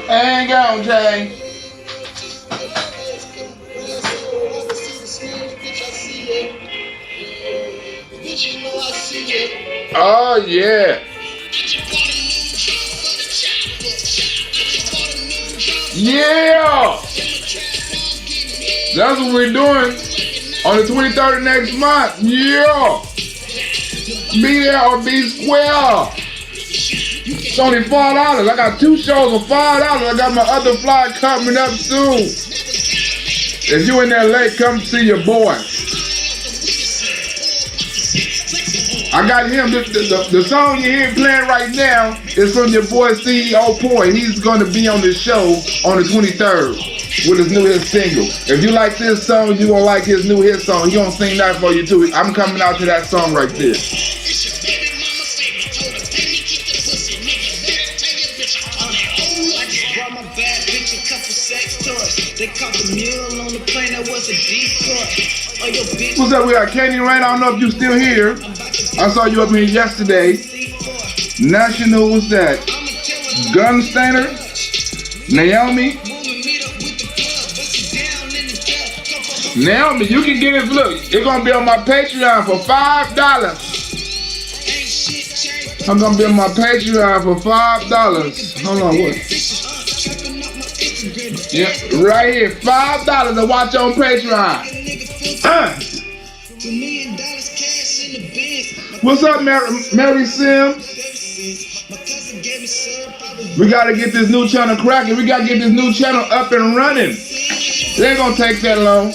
Hang on, Jay. Oh, yeah. Yeah. That's what we're doing on the 23rd of next month. Yeah. Be there or be square. It's only $4. I got 2 shows for $5. I got my other flight coming up soon. If you in there late, come see your boy. I got him. The song you hear playing right now is from your boy CEO Poi. He's going to be on the show on the 23rd with his new hit single. If you like this song, you're going to like his new hit song. He going to sing that for you too. I'm coming out to that song right there. What's up? We got Candy Rain. I don't know if you still here. I saw you up here yesterday. National, what's that? Gunstainer, Naomi. Naomi, you can get it. Look, it's gonna be on my Patreon for $5. I'm gonna be on my Patreon for $5. Hold on, what? Yeah, right here, $5 to watch on Patreon. What's up, Mary Sims? We gotta get this new channel cracking. We gotta get this new channel up and running. It ain't gonna take that long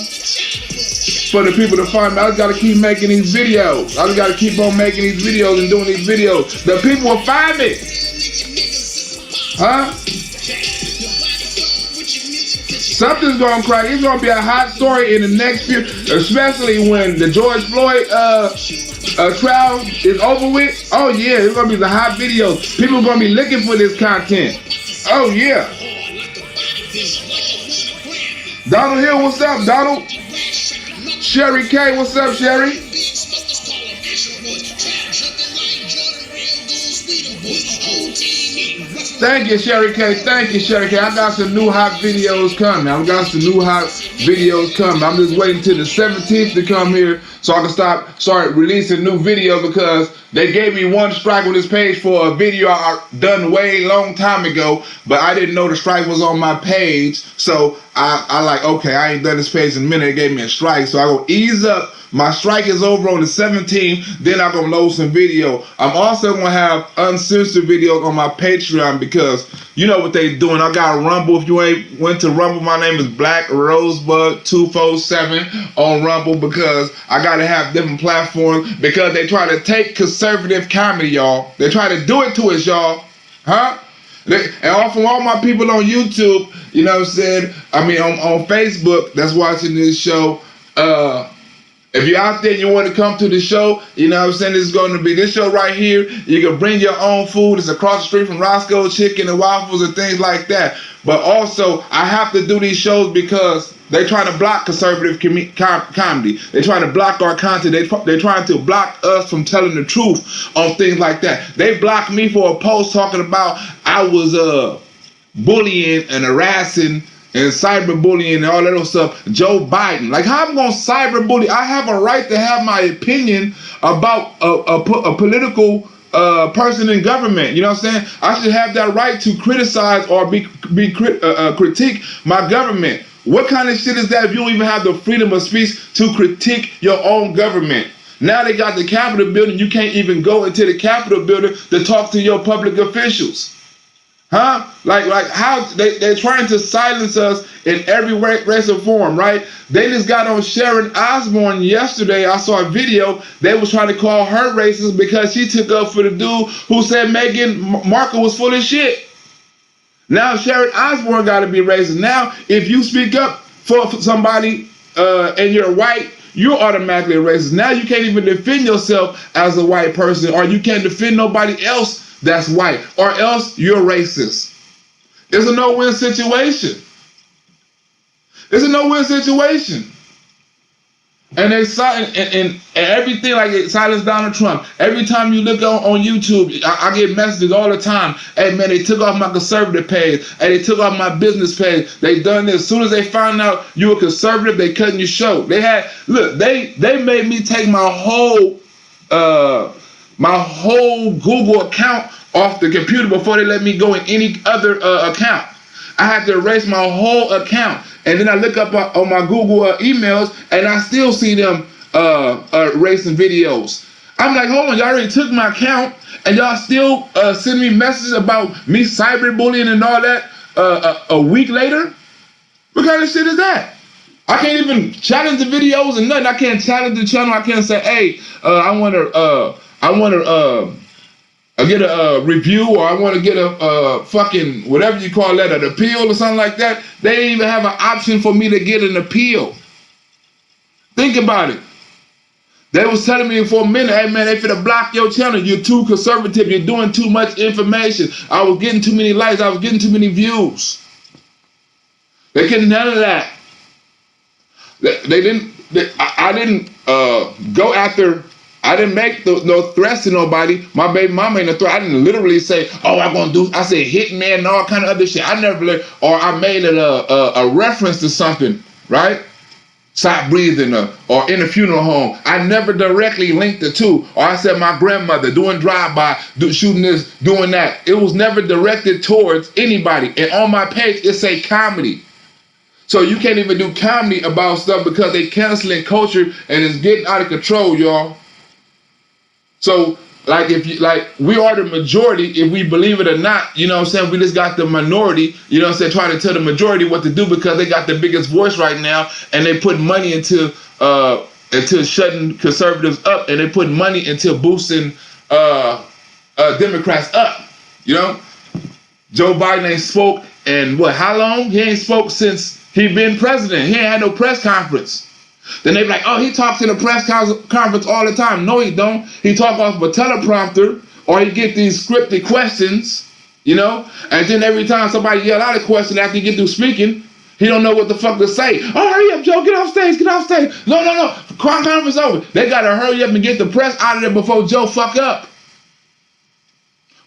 for the people to find me. I just gotta keep making these videos. I just gotta keep on making these videos and doing these videos. The people will find me. Huh? Something's gonna crack. It's gonna be a hot story in the next few, especially when the George Floyd trial is over with. Oh yeah, it's gonna be the hot videos. People are gonna be looking for this content. Oh yeah. Donald Hill, what's up, Donald? Sherry K, what's up, Sherry? Thank you, Sherry K. Thank you, Sherry K. I got some new hot videos coming. I'm just waiting till the 17th to come here so I can start releasing new video, because they gave me 1 strike on this page for a video I done way long time ago, but I didn't know the strike was on my page. So I like, okay, I ain't done this page in a minute. They gave me a strike, so I go ease up. My strike is over on the 17th. Then I'm gonna load some video. I'm also gonna have uncensored videos on my Patreon, because you know what they doing. I got Rumble. If you ain't went to Rumble, my name is Black Rosebud 247 on Rumble, because I gotta have different platforms, because they try to take conservative comedy, y'all. They try to do it to us, y'all. Huh? And from all my people on YouTube, you know what I'm saying? I mean, on Facebook that's watching this show, if you're out there and you want to come to the show, you know what I'm saying, this is going to be this show right here. You can bring your own food. It's across the street from Roscoe's Chicken and Waffles and things like that. But also, I have to do these shows because they're trying to block conservative comedy. They're trying to block our content. They're trying to block us from telling the truth on things like that. They blocked me for a post talking about I was bullying and harassing and cyberbullying and all that other stuff Joe Biden. Like, how I'm gonna cyberbully? I have a right to have my opinion about a political person in government. You know what I'm saying? I should have that right to criticize or critique my government. What kind of shit is that if you don't even have the freedom of speech to critique your own government? Now they got the Capitol building. You can't even go into the Capitol building to talk to your public officials. Huh? Like how they're trying to silence us in every race or form, right? They just got on Sharon Osbourne yesterday. I saw a video. They was trying to call her racist because she took up for the dude who said Meghan Markle was full of shit. Now Sharon Osbourne got to be racist. Now, if you speak up for somebody and you're white, you're automatically a racist. Now you can't even defend yourself as a white person, or you can't defend nobody else that's white, or else you're racist. It's a no-win situation. It's a no-win situation. And they and everything, like it silenced Donald Trump. Every time you look on YouTube, I get messages all the time. Hey man, they took off my conservative page. Hey, they took off my business page. They done this. As soon as they found out you were conservative, they cutting your show. They had they made me take my whole Google account off the computer before they let me go in any other account. I had to erase my whole account. And then I look up on my Google emails, and I still see them erasing videos. I'm like, hold on, y'all already took my account, and y'all still send me messages about me cyberbullying and all that a week later? What kind of shit is that? I can't even challenge the videos and nothing. I can't challenge the channel. I can't say, hey, I want to get a review, or I want to get a fucking whatever you call that, an appeal or something like that. They didn't even have an option for me to get an appeal. Think about it. They was telling me for a minute, hey man, they finna block your channel. You're too conservative. You're doing too much information. I was getting too many likes. I was getting too many views. They couldn't handle that. I didn't go after. I didn't make no threats to nobody. My baby mama ain't a threat. I didn't literally say, oh, I'm going to do, I said hitman and all kind of other shit. I never, or I made it a reference to something, right? Stop breathing, or in a funeral home. I never directly linked the two. Or I said my grandmother doing drive-by, shooting this, doing that. It was never directed towards anybody. And on my page, it say comedy. So you can't even do comedy about stuff because they canceling culture and it's getting out of control, y'all. So, like, we are the majority, if we believe it or not, you know what I'm saying? We just got the minority, you know what I'm saying, trying to tell the majority what to do because they got the biggest voice right now, and they put money into shutting conservatives up, and they put money into boosting Democrats up, you know? Joe Biden ain't spoke in, how long? He ain't spoke since he been president. He ain't had no press conference. Then they be like, oh, he talks in a press conference all the time. No, he don't. He talk off of a teleprompter, or he get these scripted questions, you know? And then every time somebody yell out a question after he get through speaking, he don't know what the fuck to say. Oh, hurry up, Joe, get off stage, get off stage. No. Conference over. They got to hurry up and get the press out of there before Joe fuck up.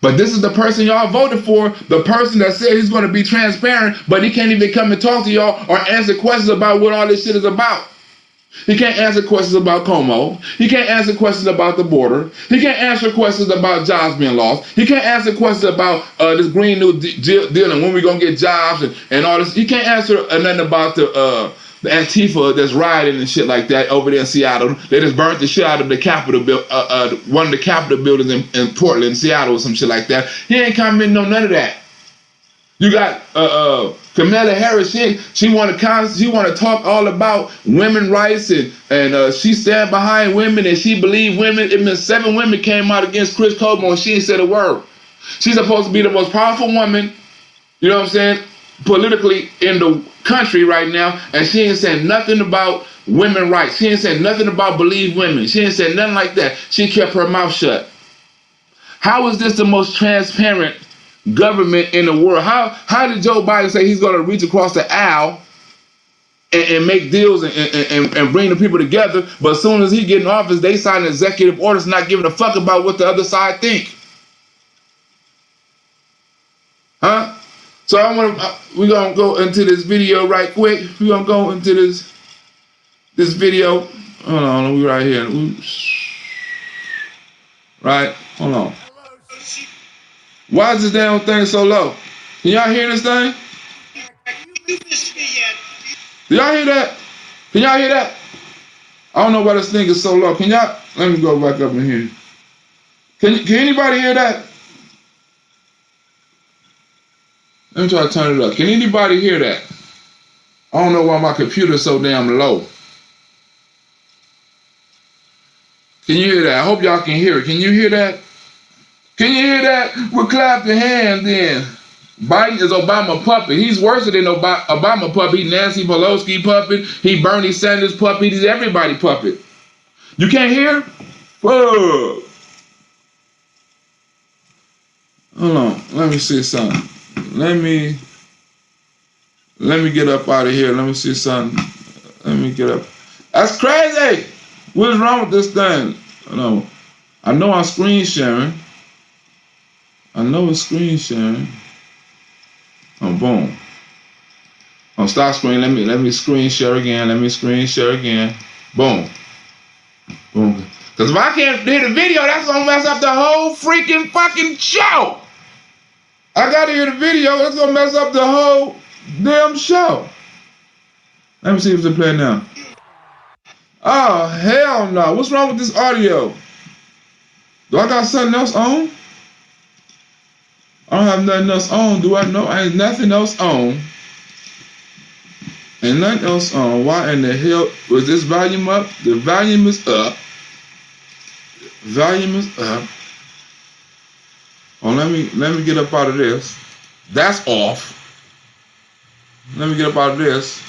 But this is the person y'all voted for, the person that said he's going to be transparent, but he can't even come and talk to y'all or answer questions about what all this shit is about. He can't answer questions about Como. He can't answer questions about the border. He can't answer questions about jobs being lost. He can't answer questions about this Green New Deal and when we're going to get jobs and all this. He can't answer nothing about the Antifa that's rioting and shit like that over there in Seattle. They just burnt the shit out of the Capitol, one of the Capitol buildings in Portland, Seattle, or some shit like that. He ain't commenting on none of that. You got Kamala Harris. She want to talk all about women rights and she stand behind women and she believe women. It means 7 women came out against Chris Cuomo and she ain't said a word. She's supposed to be the most powerful woman, you know what I'm saying, politically in the country right now, and she ain't saying nothing about women rights. She ain't saying nothing about believe women. She ain't saying nothing like that. She kept her mouth shut. How is this the most transparent government in the world? How did Joe Biden say he's going to reach across the aisle and make deals and bring the people together, but as soon as he get in office, they sign executive orders not giving a fuck about what the other side think? Huh? So we're going to go into this video right quick. We're going to go into this video. Hold on, we right here. Right? Hold on. Why is this damn thing so low? Can y'all hear this thing? Do y'all hear that? Can y'all hear that? I don't know why this thing is so low. Can y'all? Let me go back up in here. Can anybody hear that? Let me try to turn it up. Can anybody hear that? I don't know why my computer's so damn low. Can you hear that? I hope y'all can hear it. Can you hear that? Can you hear that? Well, clap your hands then. Biden is Obama puppet. He's worse than Obama puppet. He Nancy Pelosi puppet. He Bernie Sanders puppet. He's everybody puppet. You can't hear? Whoa. Hold on. Let me see something. Let me get up out of here. Let me see something. Let me get up. That's crazy. What is wrong with this thing? I know I'm screen sharing. I know it's screen sharing. Oh, boom. Oh, stop screen. Let me screen share again. Let me screen share again. Boom. Boom. Because if I can't hear the video, that's gonna mess up the whole freaking fucking show. I gotta hear the video. That's gonna mess up the whole damn show. Let me see if it's playing now. Oh, hell no. What's wrong with this audio? Do I got something else on? I don't have nothing else on. Do I know? I ain't nothing else on. Ain't nothing else on. Why in the hell was this volume up? The volume is up. Volume is up. Oh, let me get up out of this. That's off. Let me get up out of this.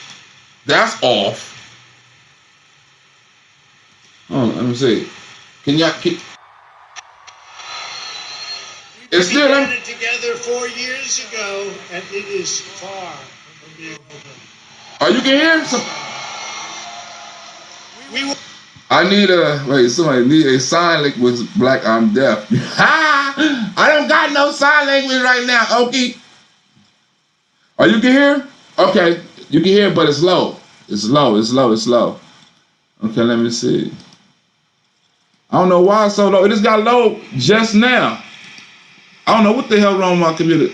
That's off. Oh, let me see. Can y'all keep? It's still. We began it together 4 years ago, and it is far from being over. Oh, you can hear some. I need somebody need a sign language black. I'm deaf. I don't got no sign language right now, Okie. Oh, you can hear? Okay, you can hear, but it's low. It's low. It's low. It's low. Okay, let me see. I don't know why it's so low. It just got low just now. I don't know what the hell wrong with my computer.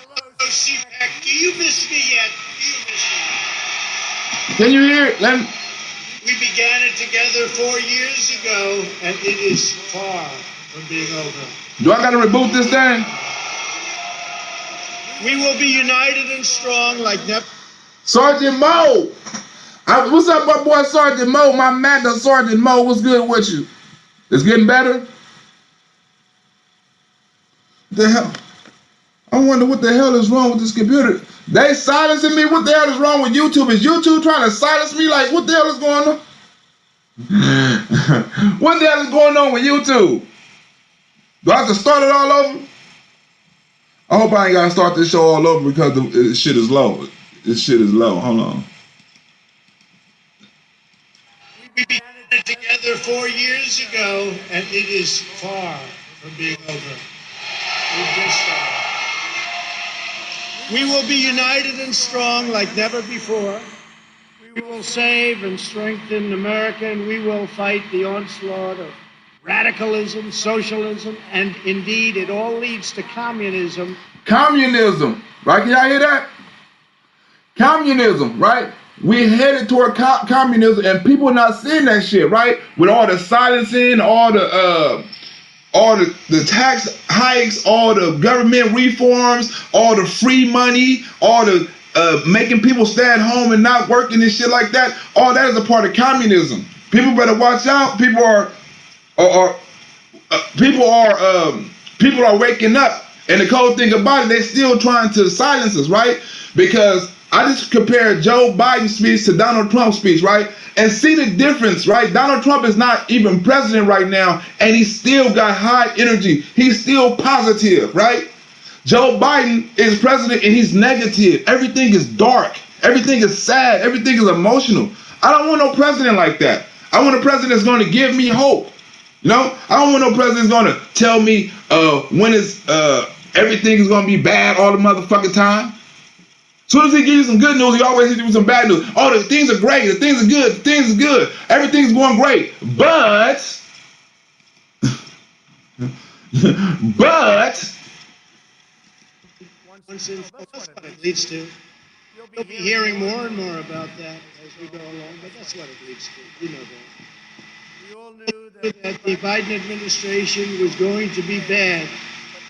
Hello, CPAC. Do you miss me yet? Do you miss me? Can you hear it? We began it together 4 years ago, and it is far from being over. Do I gotta reboot this thing? We will be united and strong like never. Sergeant Mo! What's up, my boy Sergeant Mo? My MAGA Sergeant Mo, what's good with you? It's getting better? The hell? I wonder what the hell is wrong with this computer. They silencing me. What the hell is wrong with YouTube? Is YouTube trying to silence me? Like, what the hell is going on? What the hell is going on with YouTube? Do I have to start it all over? I hope I ain't gotta start this show all over because the shit is low. This shit is low. Hold on. We began it together 4 years ago, and it is far from being over. We will be united and strong like never before. We will save and strengthen America, and we will fight the onslaught of radicalism, socialism, and indeed it all leads to communism. Communism, right? Can y'all hear that? Communism, right? We're headed toward communism, and people not seeing that shit, right? With all the silencing, all the tax hikes, all the government reforms, all the free money, all the making people stay at home and not working and shit like that. All that is a part of communism. People better watch out. People are waking up. And the cold thing about it, they're still trying to silence us, right? Because I just compared Joe Biden's speech to Donald Trump's speech, right? And see the difference, right? Donald Trump is not even president right now, and he still got high energy. He's still positive, right? Joe Biden is president, and he's negative. Everything is dark. Everything is sad. Everything is emotional. I don't want no president like that. I want a president that's going to give me hope. You know? I don't want no president that's going to tell me when everything is going to be bad all the motherfucking time. As soon as he gives you some good news, he always gives you some bad news. Oh, the things are great. The things are good. The things are good. Everything's going great. But that's what it leads to. You'll be hearing more and more about that as we go along, but that's what it leads to. You know that. We all knew that the Biden administration was going to be bad,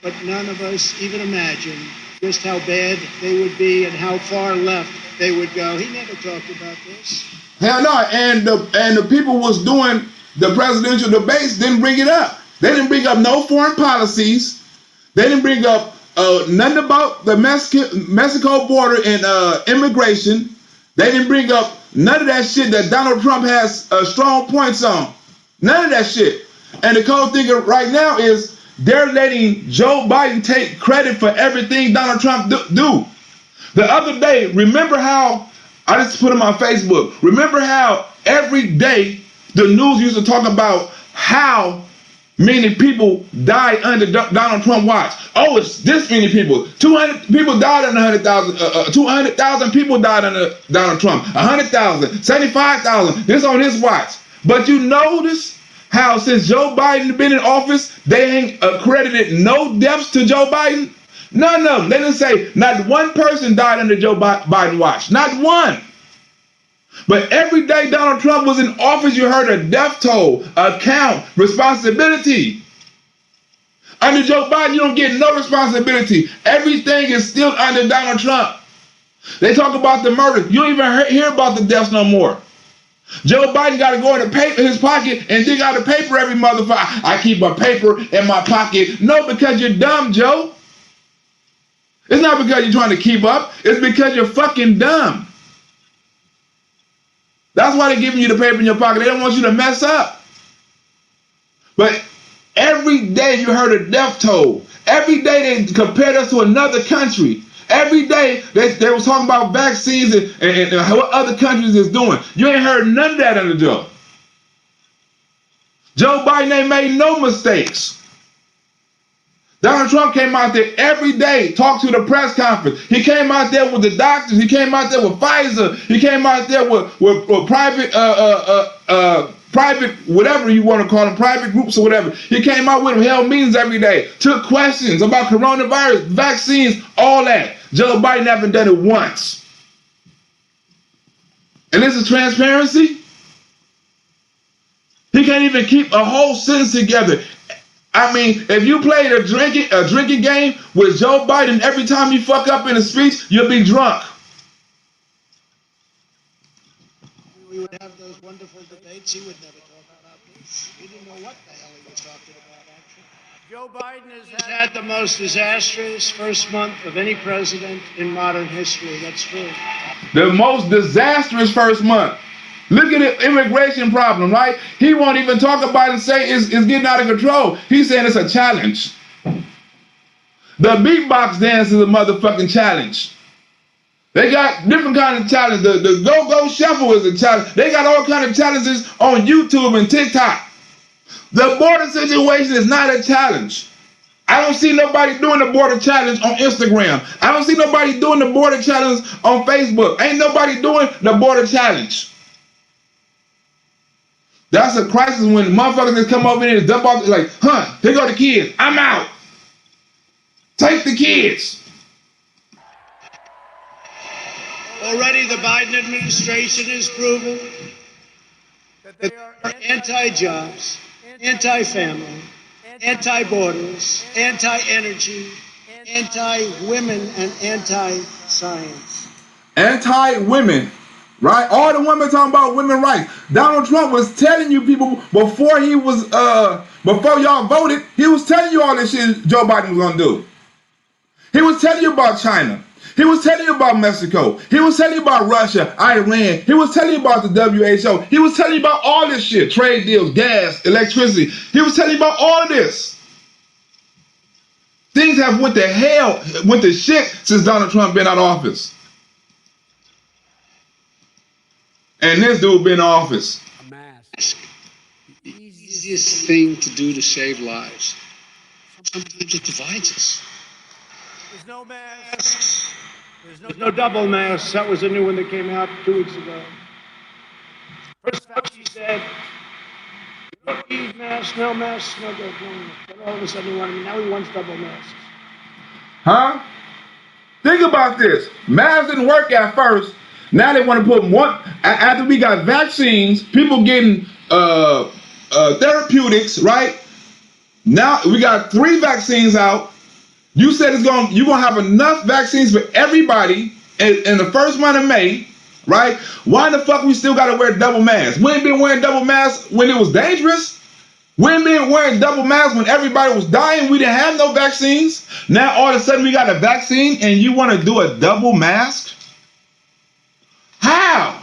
but none of us even imagined just how bad they would be and how far left they would go. He never talked about this. Hell no, and the people was doing the presidential debates didn't bring it up. They didn't bring up no foreign policies. They didn't bring up nothing about the Mexico border and immigration. They didn't bring up none of that shit that Donald Trump has strong points on. None of that shit. And the cold thing right now is they're letting Joe Biden take credit for everything Donald Trump do. The other day, remember how, I just put him on Facebook, remember how every day the news used to talk about how many people died under Donald Trump watch. Oh, it's this many people. 200 people died under 100,000. 200,000 people died under Donald Trump. 100,000, 75,000. This on his watch. But you notice how since Joe Biden been in office, they ain't accredited no deaths to Joe Biden? None of them. They didn't say not one person died under Joe Biden watch. Not one. But every day Donald Trump was in office, you heard a death toll, a count, responsibility. Under Joe Biden, you don't get no responsibility. Everything is still under Donald Trump. They talk about the murder. You don't even hear about the deaths no more. Joe Biden got to go in his pocket and dig out the paper every motherfucker. I keep a paper in my pocket. No, because you're dumb, Joe. It's not because you're trying to keep up. It's because you're fucking dumb. That's why they're giving you the paper in your pocket. They don't want you to mess up. But every day you heard a death toll. Every day they compared us to another country. Every day they was talking about vaccines and what other countries is doing. You ain't heard none of that under Joe. Joe Biden ain't made no mistakes. Donald Trump came out there every day, talked to the press conference. He came out there with the doctors. He came out there with Pfizer. He came out there with private, private, whatever you want to call them, private groups or whatever. He came out with them, held meetings every day, took questions about coronavirus, vaccines, all that. Joe Biden haven't done it once. And this is transparency? He can't even keep a whole sentence together. I mean, if you played a drinking game with Joe Biden, every time you fuck up in a speech, you'll be drunk. We would have those wonderful debates. He would never talk about this. He didn't know what the hell he was talking about, actually. Joe Biden has had the most disastrous first month of any president in modern history. That's true. The most disastrous first month. Look at the immigration problem, right? He won't even talk about it and say it's getting out of control. He's saying it's a challenge. The beatbox dance is a motherfucking challenge. They got different kind of challenges. The go-go shuffle is a challenge. They got all kind of challenges on YouTube and TikTok. The border situation is not a challenge. I don't see nobody doing the border challenge on Instagram. I don't see nobody doing the border challenge on Facebook. Ain't nobody doing the border challenge. That's a crisis when motherfuckers just come over here and dump off, like, here go the kids. I'm out. Take the kids. Already the Biden administration has proven that they are anti-jobs, anti-family, anti-borders, anti-energy, anti-women, and anti-science. Anti-women. Right? All the women talking about women's rights. Donald Trump was telling you people before he was before y'all voted, he was telling you all this shit Joe Biden was gonna do. He was telling you about China. He was telling you about Mexico. He was telling you about Russia, Iran. He was telling you about the WHO. He was telling you about all this shit. Trade deals, gas, electricity. He was telling you about all of this. Things have went to shit since Donald Trump been out of office. And this dude been in office. A mask. The easiest thing to do to save lives. Sometimes it divides us. There's no masks. There's no double masks. That was a new one that came out 2 weeks ago. First Fauci said, you don't need masks, no masks, no good. But all of a sudden now he wants double masks. Huh? Think about this. Masks didn't work at first. Now they want to put one. After we got vaccines, people getting therapeutics, right? Now we got 3 vaccines out. You said you're gonna have enough vaccines for everybody in the first month of May, right? Why the fuck we still gotta wear double masks? We ain't been wearing double masks when it was dangerous. We ain't been wearing double masks when everybody was dying. We didn't have no vaccines. Now all of a sudden we got a vaccine and you want to do a double mask? How?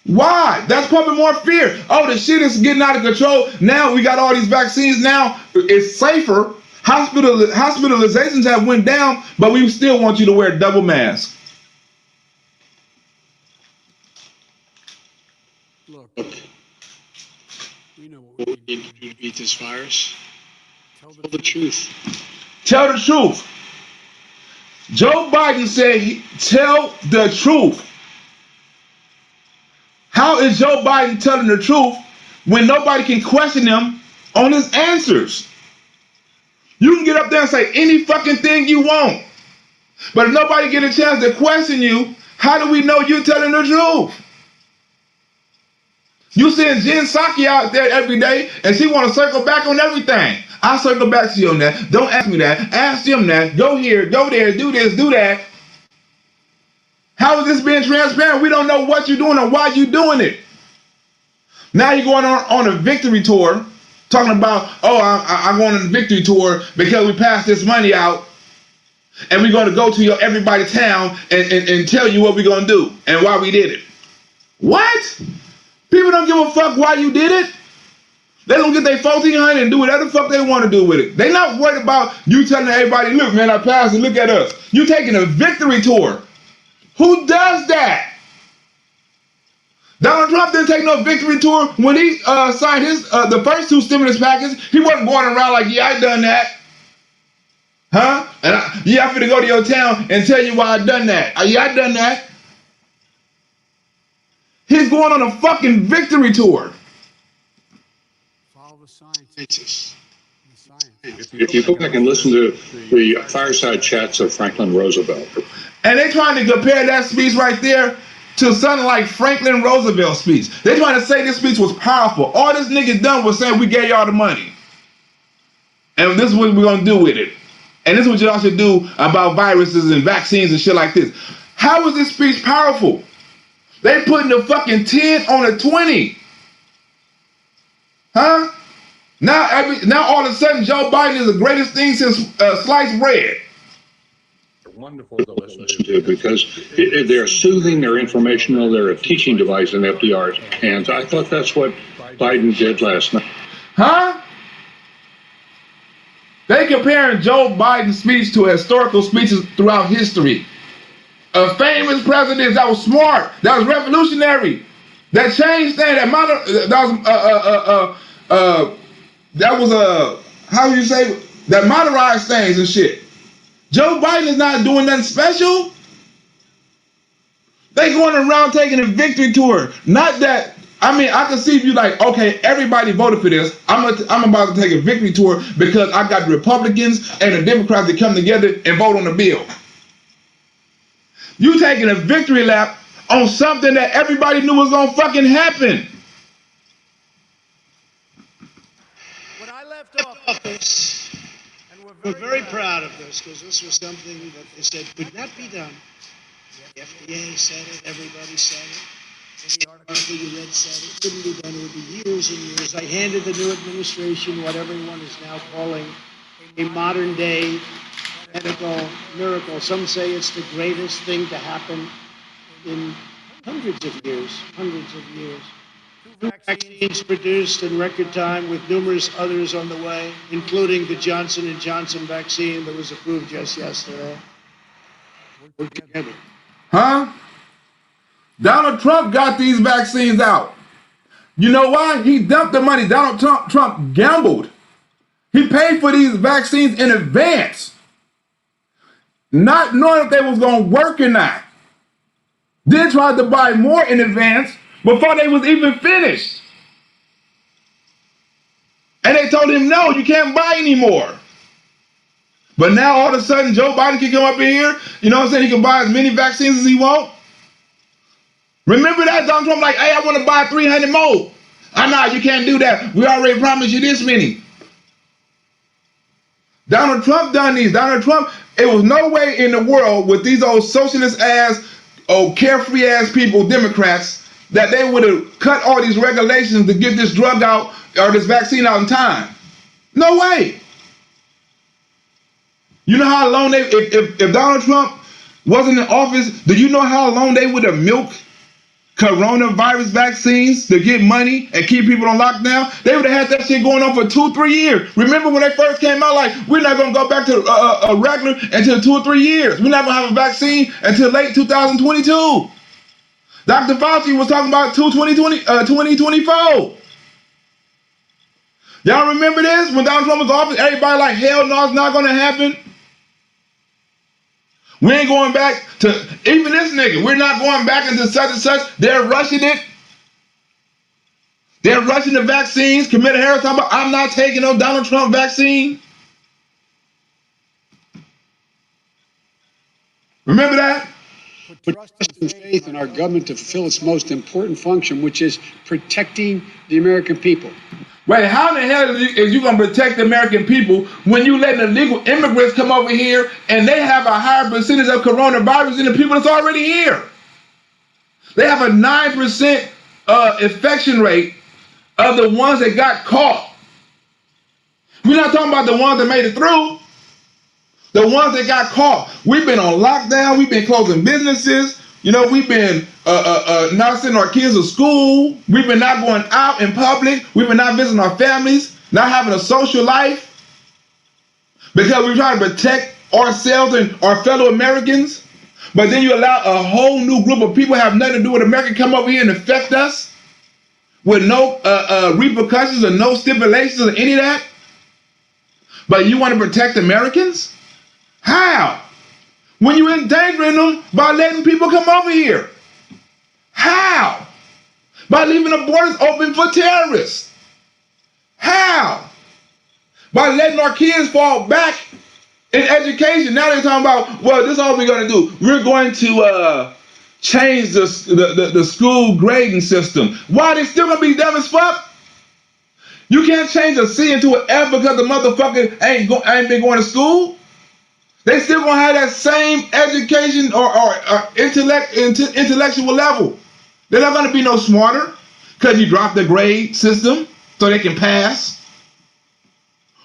Why? That's pumping more fear. Oh, the shit is getting out of control. Now we got all these vaccines. Now it's safer. Hospitalizations have went down, but we still want you to wear a double mask. Look, what we need to do to beat this virus? Tell the truth. Tell the truth. Joe Biden said, tell the truth. How is Joe Biden telling the truth when nobody can question him on his answers? You can get up there and say any fucking thing you want. But if nobody get a chance to question you, how do we know you're telling the truth? You send Jen Psaki out there every day and she want to circle back on everything. I'll circle back to you on that. Don't ask me that. Ask them that. Go here, go there, do this, do that. How is this being transparent? We don't know what you're doing or why you're doing it. Now you're going on a victory tour talking about, oh, I'm going on a victory tour because we passed this money out and we're going to go to your everybody town and tell you what we're going to do and why we did it. What? People don't give a fuck why you did it. They don't get their 1400 and do whatever the fuck they want to do with it. They not worried about you telling everybody, look, man, I passed it, look at us. You taking a victory tour. Who does that? Donald Trump didn't take no victory tour when he signed his the first two stimulus packages. He wasn't going around like, yeah, I done that. Huh? And I'm finna go to your town and tell you why I done that. Yeah, I done that. He's going on a fucking victory tour. Follow the scientists. If you go back and listen to the fireside chats of Franklin Roosevelt. And they trying to compare that speech right there to something like Franklin Roosevelt's speech. They trying to say this speech was powerful. All this nigga done was saying we gave y'all the money. And this is what we're going to do with it. And this is what y'all should do about viruses and vaccines and shit like this. How is this speech powerful? They putting the fucking 10 on a 20. Huh? Now all of a sudden Joe Biden is the greatest thing since sliced bread. Wonderful to listen to because they're soothing, they're informational, they're a teaching device in FDR's hands. I thought that's what Biden did last night. Huh? They comparing Joe Biden's speech to historical speeches throughout history. A famous president that was smart, that was revolutionary, that changed things, that modernized things and shit. Joe Biden is not doing nothing special. They going around taking a victory tour. Not that, I mean, I can see if you like, okay, everybody voted for this. I'm about to take a victory tour because I got the Republicans and the Democrats that come together and vote on the bill. You taking a victory lap on something that everybody knew was gonna fucking happen. When I left office, and we're very proud of this because this was something that they said could not be done. The FDA said it, everybody said it. Any article you read said it couldn't be done. It would be years and years. I handed the new administration what everyone is now calling a modern day medical miracle. Some say it's the greatest thing to happen in hundreds of years. Vaccines produced in record time with numerous others on the way, including the Johnson & Johnson vaccine that was approved just yesterday. We're together. Huh? Donald Trump got these vaccines out. You know why? He dumped the money. Donald Trump gambled. He paid for these vaccines in advance, not knowing if they was going to work or not. Then tried to buy more in advance before they was even finished. And they told him, no, you can't buy anymore. But now all of a sudden Joe Biden can come up in here, you know what I'm saying? He can buy as many vaccines as he wants. Remember that? Donald Trump like, hey, I want to buy 300 more. Nah, you can't do that. We already promised you this many. Donald Trump done these. Donald Trump, it was no way in the world with these old socialist ass, carefree ass people, Democrats, that they would have cut all these regulations to get this drug out or this vaccine out in time. No way. You know how long if Donald Trump wasn't in office, do you know how long they would have milked coronavirus vaccines to get money and keep people on lockdown? They would have had that shit going on for 2-3 years. Remember when they first came out, like, we're not going to go back to a regular until 2 or 3 years. We're not going to have a vaccine until late 2022. Dr. Fauci was talking about 2024. Y'all remember this? When Donald Trump was in office, everybody like, hell no, it's not going to happen. We ain't going back to, even this nigga, we're not going back into such and such. They're rushing it. They're rushing the vaccines. Kamala Harris talking about, I'm not taking no Donald Trump vaccine. Remember that? Put trust and faith in our government to fulfill its most important function, which is protecting the American people. Wait, how in the hell is you going to protect the American people when you letting illegal immigrants come over here and they have a higher percentage of coronavirus than the people that's already here? They have a 9% infection rate of the ones that got caught. We're not talking about the ones that made it through. The ones that got caught. We've been on lockdown. We've been closing businesses. You know, we've been not sending our kids to school. We've been not going out in public. We've been not visiting our families, not having a social life, because we're trying to protect ourselves and our fellow Americans. But then you allow a whole new group of people who have nothing to do with America come over here and affect us with no repercussions or no stipulations or any of that. But you want to protect Americans? How? When you're endangering them by letting people come over here. How? By leaving the borders open for terrorists. How? By letting our kids fall back in education. Now they're talking about, well, this is all we're going to do. We're going to change the school grading system. Why? They still going to be dumb as fuck? You can't change a C into an F because the motherfucker ain't been going to school. They still gonna have that same education or intellectual level. They're not gonna be no smarter because you dropped the grade system so they can pass.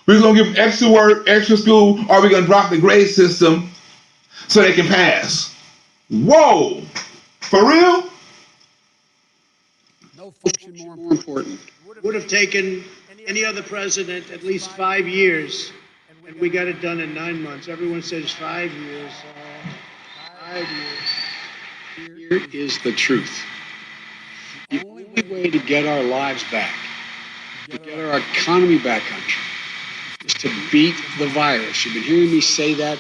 We're gonna give them extra work, extra school, or we're gonna drop the grade system so they can pass. Whoa, for real? No function more important. Would have taken any other president at least 5 years. And we got it done in 9 months. Everyone says 5 years. 5 years. Here is the truth. The only way to get our lives back, to get our economy back on track, is to beat the virus. You've been hearing me say that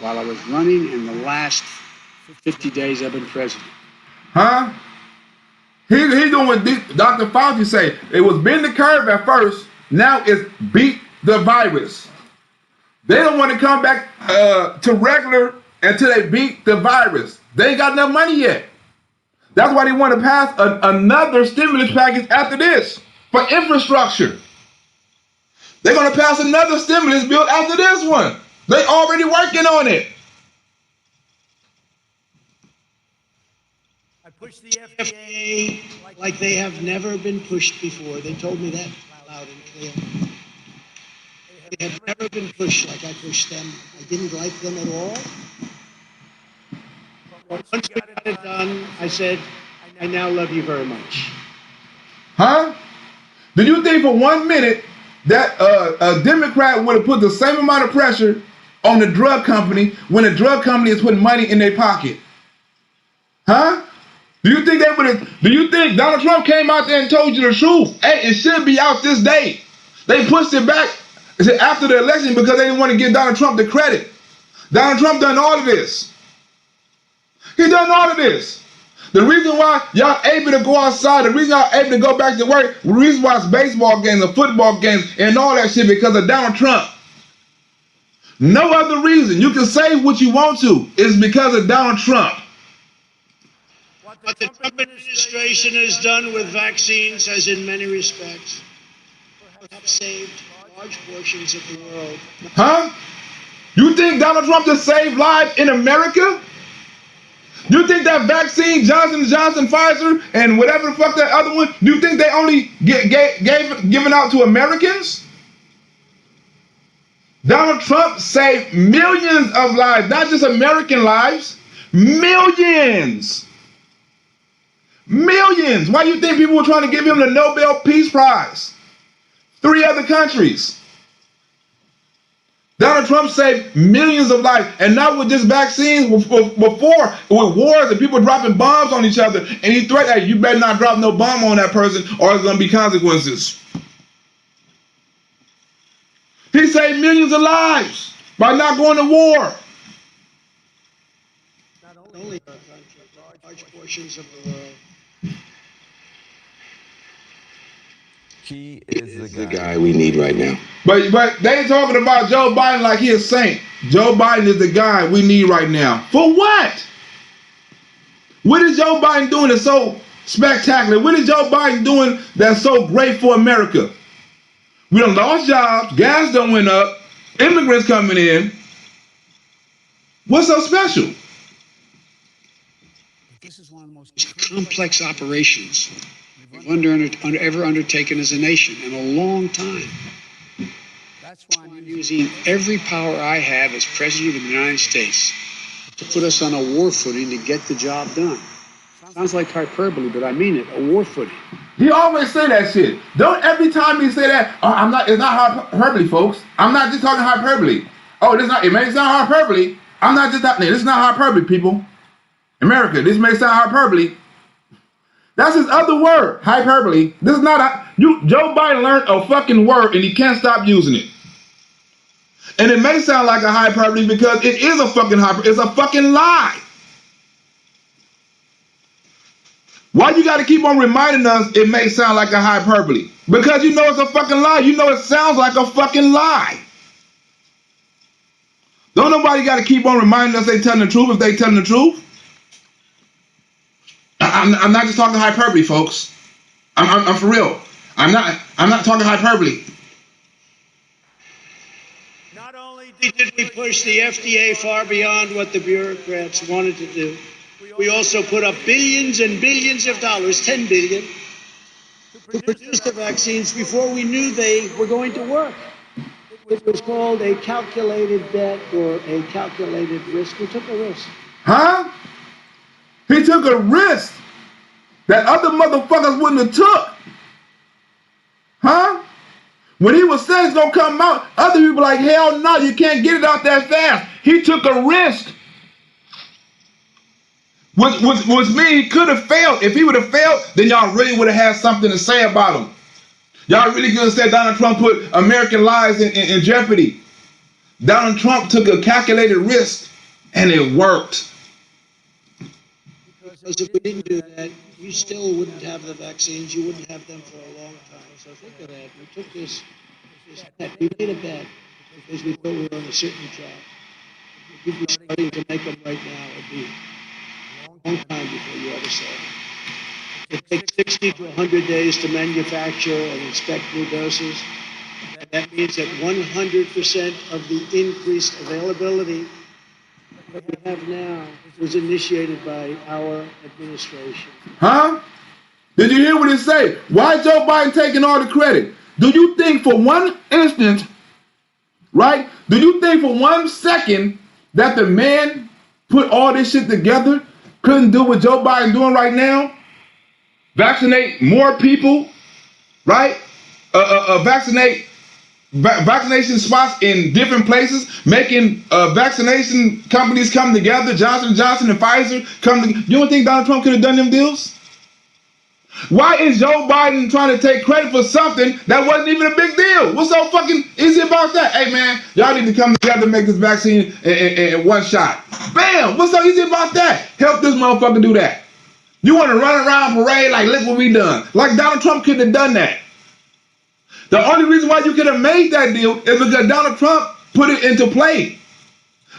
while I was running in the last 50 days I've been president. Huh? He's doing what Dr. Fauci say. It was bend the curve at first. Now it's beat the virus. They don't want to come back to regular until they beat the virus. They ain't got enough money yet. That's why they want to pass another stimulus package after this for infrastructure. They're going to pass another stimulus bill after this one. They already working on it. I pushed the FDA like they have never been pushed before. They told me that loud and clear. They have never been pushed like I pushed them. I didn't like them at all. But once we got it done, I said, I now love you very much. Huh? Do you think for 1 minute that a Democrat would have put the same amount of pressure on the drug company when the drug company is putting money in their pocket? Huh? Do you think they would have? Do you think Donald Trump came out there and told you the truth? Hey, it should be out this date. They pushed it back after the election because they didn't want to give Donald Trump the credit. Donald Trump done all of this. He done all of this. The reason why y'all able to go outside, the reason y'all able to go back to work, the reason why it's baseball games and football games and all that shit because of Donald Trump. No other reason. You can say what you want to. It's because of Donald Trump. What the Trump administration has done with vaccines has in many respects perhaps saved large portions of the world. Huh? You think Donald Trump just saved lives in America? You think that vaccine, Johnson & Johnson, Pfizer, and whatever the fuck that other one, do you think they only given out to Americans? Donald Trump saved millions of lives, not just American lives, millions. Millions. Why do you think people were trying to give him the Nobel Peace Prize? 3 other countries. Donald Trump saved millions of lives, and not with just vaccines, before with wars and people dropping bombs on each other. And he threatened, hey, you better not drop no bomb on that person or there's going to be consequences. He saved millions of lives by not going to war. Not only our country, large portions of the world. He is the guy we need right now. But they talking about Joe Biden like he a saint. Joe Biden is the guy we need right now. For what? What is Joe Biden doing that's so spectacular? What is Joe Biden doing that's so great for America? We done lost jobs, gas done went up, immigrants coming in. What's so special? This is one of the most complex operations we've ever undertaken as a nation in a long time. That's why I'm using every power I have as President of the United States to put us on a war footing to get the job done. Sounds like hyperbole, but I mean it, a war footing. He always say that shit. Don't every time he say that, oh, it's not hyperbole, folks. I'm not just talking hyperbole. Oh, it may sound hyperbole. I'm not just talking, this is not hyperbole, people. America, this may sound hyperbole. That's his other word, hyperbole. This is not, Joe Biden learned a fucking word and he can't stop using it. And it may sound like a hyperbole because it is a fucking hyperbole. It's a fucking lie. Why you got to keep on reminding us it may sound like a hyperbole? Because you know it's a fucking lie. You know it sounds like a fucking lie. Don't nobody got to keep on reminding us they telling the truth if they telling the truth. I'm not just talking hyperbole, folks. I'm for real. I'm not talking hyperbole. Not only did we push the FDA far beyond what the bureaucrats wanted to do, we also put up billions and billions of dollars, 10 billion, to produce the vaccines before we knew they were going to work. It was called a calculated bet or a calculated risk. We took a risk. Huh? He took a risk that other motherfuckers wouldn't have took. Huh? When he was saying it's gonna come out, other people like, hell no, you can't get it out that fast. He took a risk. Which means he could have failed. If he would have failed, then y'all really would have had something to say about him. Y'all really could have said Donald Trump put American lives in jeopardy. Donald Trump took a calculated risk and it worked. Because if we didn't do that, you still wouldn't have the vaccines. You wouldn't have them for a long time. So think of that. We took this bet. We made a bet because we thought we were on a certain track. If you'd be starting to make them right now, it'd be a long time before you ever saw them. It takes 60 to 100 days to manufacture and inspect new doses. That means that 100% of the increased availability that we have now was initiated by our administration. Huh? Did you hear what he said? Why is Joe Biden taking all the credit? Do you think for one instant, right? Do you think for 1 second that the man put all this shit together couldn't do what Joe Biden doing right now? Vaccinate more people, right? Vaccination spots in different places, making vaccination companies come together, Johnson & Johnson and Pfizer come together. You don't think Donald Trump could have done them deals? Why is Joe Biden trying to take credit for something that wasn't even a big deal? What's so fucking easy about that? Hey man, y'all need to come together and make this vaccine in one shot. Bam! What's so easy about that? Help this motherfucker do that. You want to run around parade like, look what we done. Like Donald Trump couldn't have done that. The only reason why you could have made that deal is because Donald Trump put it into play.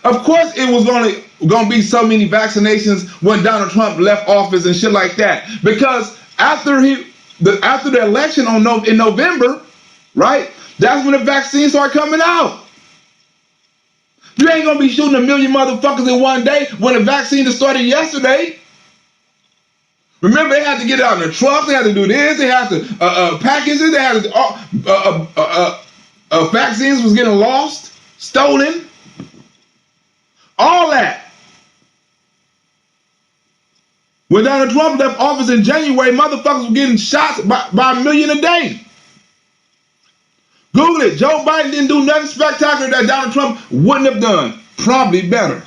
Of course it was gonna be so many vaccinations when Donald Trump left office and shit like that. Because after the election in November, right? That's when the vaccines start coming out. You ain't gonna be shooting 1 million motherfuckers in one day when the vaccine started yesterday. Remember, they had to get it out in the trucks. They had to do this. They had to package it. They had to vaccines was getting lost, stolen, all that. When Donald Trump left office in January, motherfuckers were getting shots by 1 million a day. Google it. Joe Biden didn't do nothing spectacular that Donald Trump wouldn't have done. Probably better.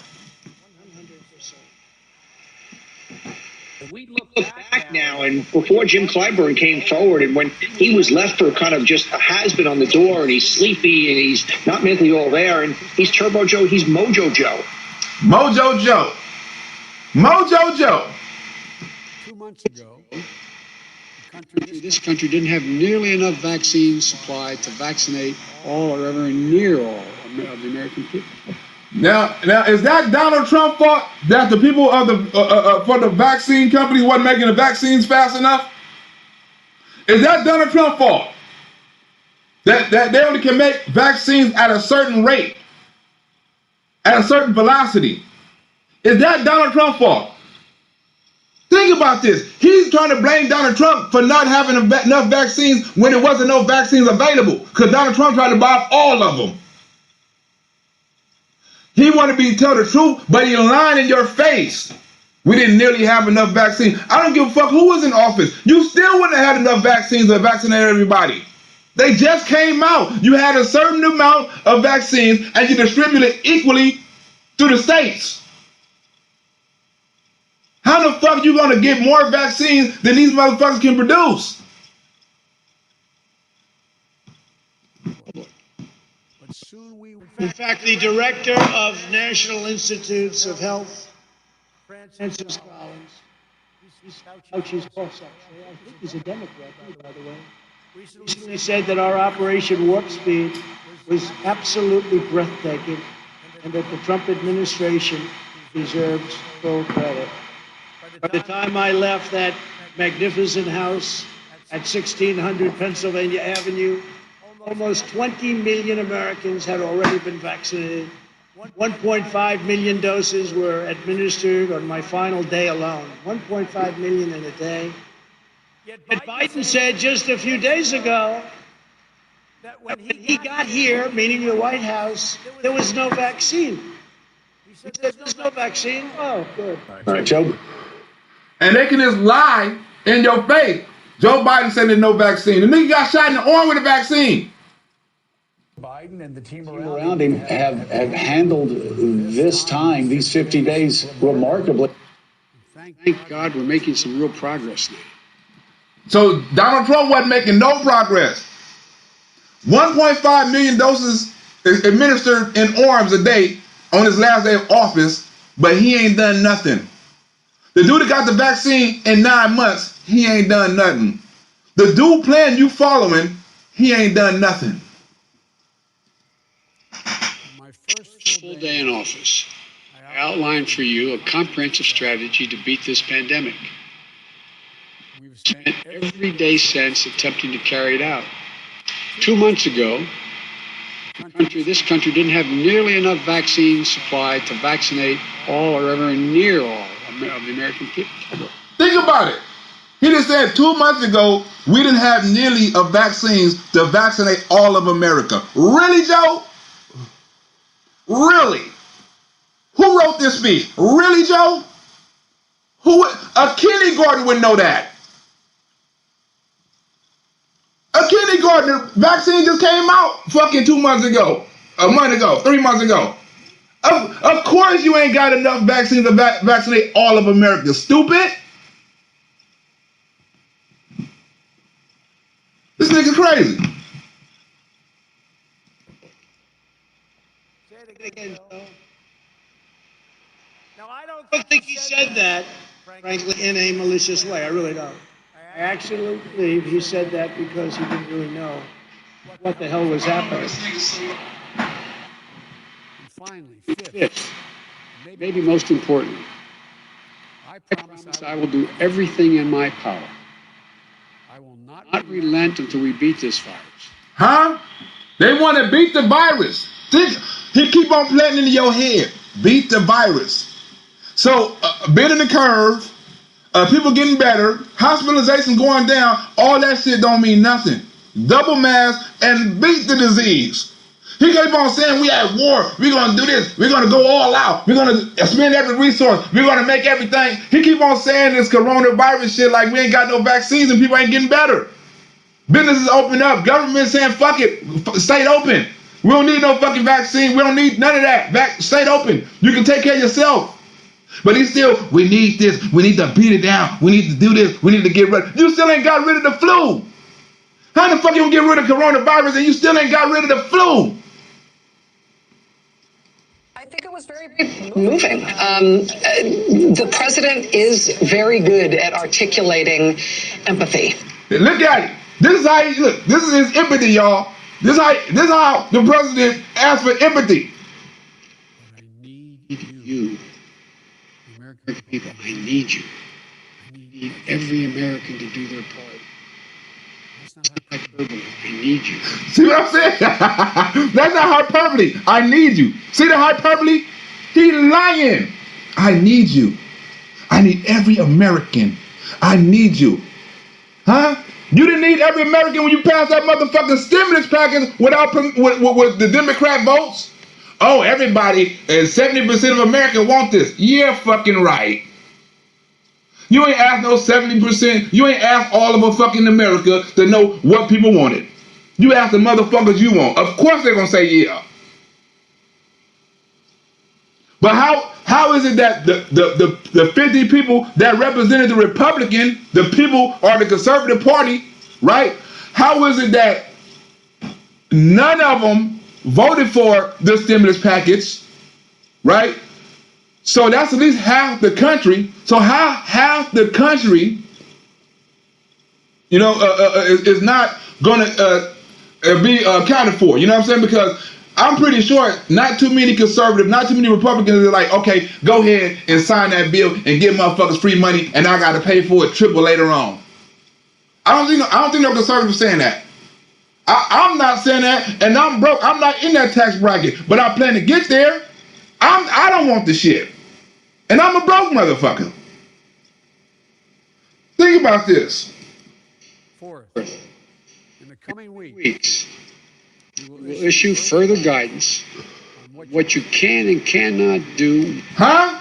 100%. We look back now, and before Jim Clyburn came forward, and when he was left for kind of just a has-been on the door, and he's sleepy, and he's not mentally all there, and he's Turbo Joe, he's Mojo Joe. Mojo Joe. Mojo Joe. 2 months ago, this country didn't have nearly enough vaccine supply to vaccinate all or ever near all of the American people. Now, is that Donald Trump fault that the people of the for the vaccine companies wasn't making the vaccines fast enough? Is that Donald Trump fault that they only can make vaccines at a certain rate, at a certain velocity? Is that Donald Trump fault? Think about this. He's trying to blame Donald Trump for not having enough vaccines when there wasn't no vaccines available, because Donald Trump tried to buy up all of them. He wanted to tell the truth, but he lying in your face. We didn't nearly have enough vaccines. I don't give a fuck who was in office. You still wouldn't have had enough vaccines to vaccinate everybody. They just came out. You had a certain amount of vaccines and you distributed it equally through the states. How the fuck are you going to get more vaccines than these motherfuckers can produce? In fact, the director of National Institutes of Health, Francis Collins, Fauci's boss, actually, I think he's a Democrat, by the way, recently said that our Operation Warp Speed was absolutely breathtaking and that the Trump administration deserves full credit. By the time I left that magnificent house at 1600 Pennsylvania Avenue, almost 20 million Americans had already been vaccinated. 1.5 million doses were administered on my final day alone. 1.5 million in a day. Yet Biden said just a few days ago that when he got here, meaning the White House, there was no vaccine. He said, there's no vaccine? Oh, good. All right, Joe. And they can just lie in your face. Joe Biden said there's no vaccine. The nigga got shot in the arm with a vaccine. Biden and the team around him have handled this time, these 50 days, remarkably. Thank God we're making some real progress now. So Donald Trump wasn't making no progress. 1.5 million doses is administered in arms a day on his last day of office, but he ain't done nothing. The dude that got the vaccine in 9 months, he ain't done nothing. The dude plan you following, he ain't done nothing. My first full day in office, I outlined for you a comprehensive strategy to beat this pandemic. We've spent every day since attempting to carry it out. 2 months ago, this country didn't have nearly enough vaccine supply to vaccinate all or ever near all of the American people. Think about it. He just said 2 months ago, we didn't have nearly enough vaccines to vaccinate all of America. Really, Joe? Really? Who wrote this speech? Really, Joe? A kindergarten would know that. A kindergartner vaccine just came out fucking 2 months ago, a month ago, 3 months ago. Of course you ain't got enough vaccines to vaccinate all of America, stupid. This nigga crazy. Say it again, Joe. Now, I don't think he said that, frankly, in a malicious way. I really don't. I actually believe he said that because he didn't really know what the hell was happening. And finally, fifth, maybe most importantly, I promise I will do everything in my power. I will not relent until we beat this virus. Huh? They want to beat the virus. He keep on planting into your head. Beat the virus. So, bending the curve, people getting better, hospitalization going down, all that shit don't mean nothing. Double mask and beat the disease. He kept on saying we at war, we're going to do this, we're going to go all out, we're going to spend every resource, we're going to make everything. He keep on saying this coronavirus shit like we ain't got no vaccines and people ain't getting better. Businesses open up. Government saying, fuck it. State open. We don't need no fucking vaccine. We don't need none of that. State open. You can take care of yourself. But he's still, we need this. We need to beat it down. We need to do this. We need to get rid. You still ain't got rid of the flu. How the fuck you gonna get rid of coronavirus and you still ain't got rid of the flu? I think it was very moving. The president is very good at articulating empathy. Look at it. This is how he look. This is his empathy, y'all. This is how the president asks for empathy. I need you, the American people. I need you. I need every American to do their part. That's not hyperbole. I need you. See what I'm saying? That's not hyperbole. I need you. See the hyperbole? He lying. I need you. I need every American. I need you. Huh? You didn't need every American when you passed that motherfucking stimulus package with the Democrat votes? Oh, everybody, and 70% of America want this. Yeah, fucking right. You ain't asked no 70%. You ain't asked all of a fucking America to know what people wanted. You ask the motherfuckers you want. Of course they're gonna say yeah. But how is it that the 50 people that represented the Republican, the people or the Conservative Party, right? How is it that none of them voted for the stimulus package, right? So that's at least half the country. So how half the country, is not going to be accounted for? You know what I'm saying? Because I'm pretty sure not too many conservatives, not too many Republicans are like, okay, go ahead and sign that bill and give motherfuckers free money, and I got to pay for it triple later on. I don't think no conservatives saying that. I'm not saying that, and I'm broke. I'm not in that tax bracket, but I plan to get there. I don't want the shit, and I'm a broke motherfucker. Think about this. Fourth, in the coming weeks, we will issue further guidance on what you can and cannot do. Huh?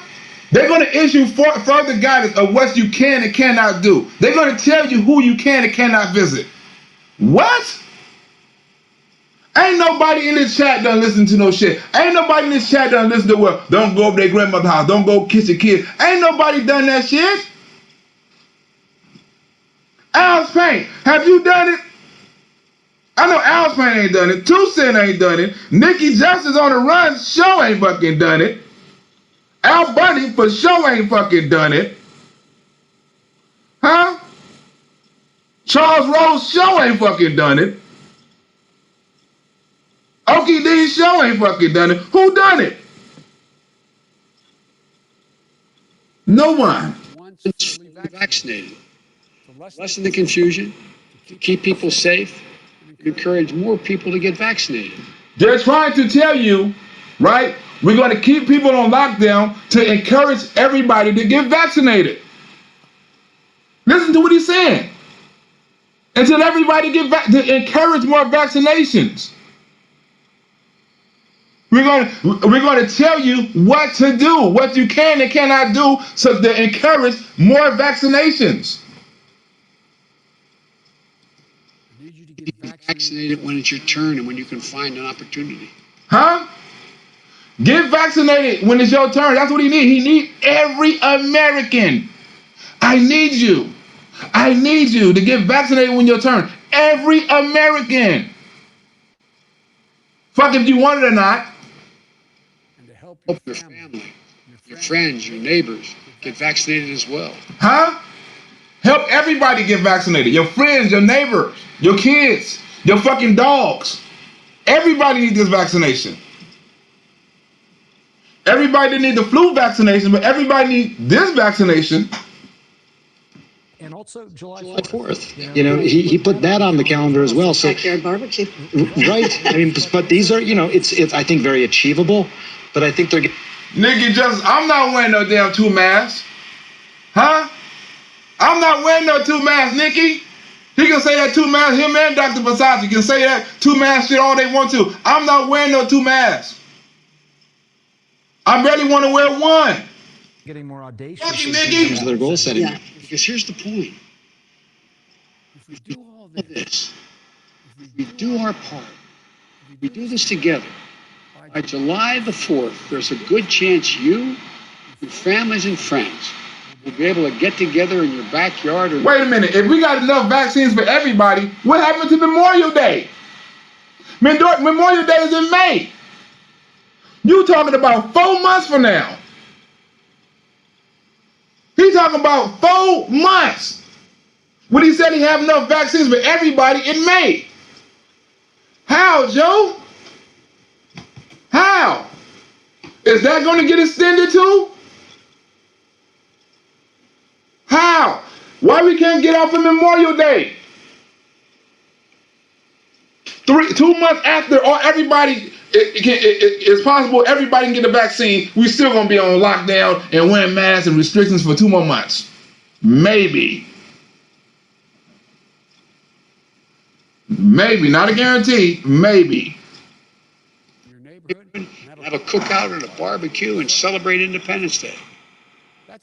They're going to issue further guidance of what you can and cannot do. They're going to tell you who you can and cannot visit. What? Ain't nobody in this chat done listen to no shit. Ain't nobody in this chat done listen to what? Don't go over their grandmother's house. Don't go kiss your kids. Ain't nobody done that shit. Alice Payne, have you done it? I know Alice Payne ain't done it. 2 Cent ain't done it. Nikki Justice on the Run show ain't fucking done it. Al Bundy for sure ain't fucking done it. Huh? Charles Rose show ain't fucking done it. Okie D show ain't fucking done it. Who done it? No one. Once vaccinated, to lessen the confusion, to keep people safe, and encourage more people to get vaccinated. They're trying to tell you, right? We're going to keep people on lockdown to encourage everybody to get vaccinated. Listen to what he's saying. Until everybody to encourage more vaccinations. We're going to tell you what to do, what you can and cannot do, so to encourage more vaccinations. I need you to get vaccinated when it's your turn and when you can find an opportunity. Huh? Get vaccinated when it's your turn. That's what he needs. He needs every American. I need you. I need you to get vaccinated when your turn. Every American. Fuck if you want it or not. And to help your family, your friends, your neighbors get vaccinated as well. Huh? Help everybody get vaccinated. Your friends, your neighbors, your kids, your fucking dogs. Everybody needs this vaccination. Everybody didn't need the flu vaccination, but everybody needs this vaccination. And also July 4th. You know, he put that on the calendar as well. So Backyard barbecue. Right. I mean, but these are, it's I think very achievable. But I think they're. Nikki Justice, I'm not wearing no damn 2 masks. Huh? I'm not wearing no 2 masks, Nikki. He can say that 2 masks. Him and Dr. Versace can say that 2 mask shit all they want to. I'm not wearing no 2 masks. I barely want to wear 1. getting more audacious. Fuck you, Nikki. Their goal setting. Yeah. Because here's the point. If we do all this. If we do our part, if we do this together, by July the 4th, there's a good chance you, your families and friends will be able to get together in your backyard. Or wait a minute. If we got enough vaccines for everybody, what happened to Memorial Day? Memorial Day is in May. You talking about 4 months from now. He's talking about 4 months. When he said he have enough vaccines for everybody in May. How, Joe? How? Is that going to get extended too? How? Why we can't get off of Memorial Day? 2 months after, or everybody, it's possible everybody can get the vaccine. We still gonna be on lockdown and wearing masks and restrictions for 2 more months. Maybe. Maybe, not a guarantee, maybe. your neighborhood, have a cookout and a barbecue and celebrate Independence Day.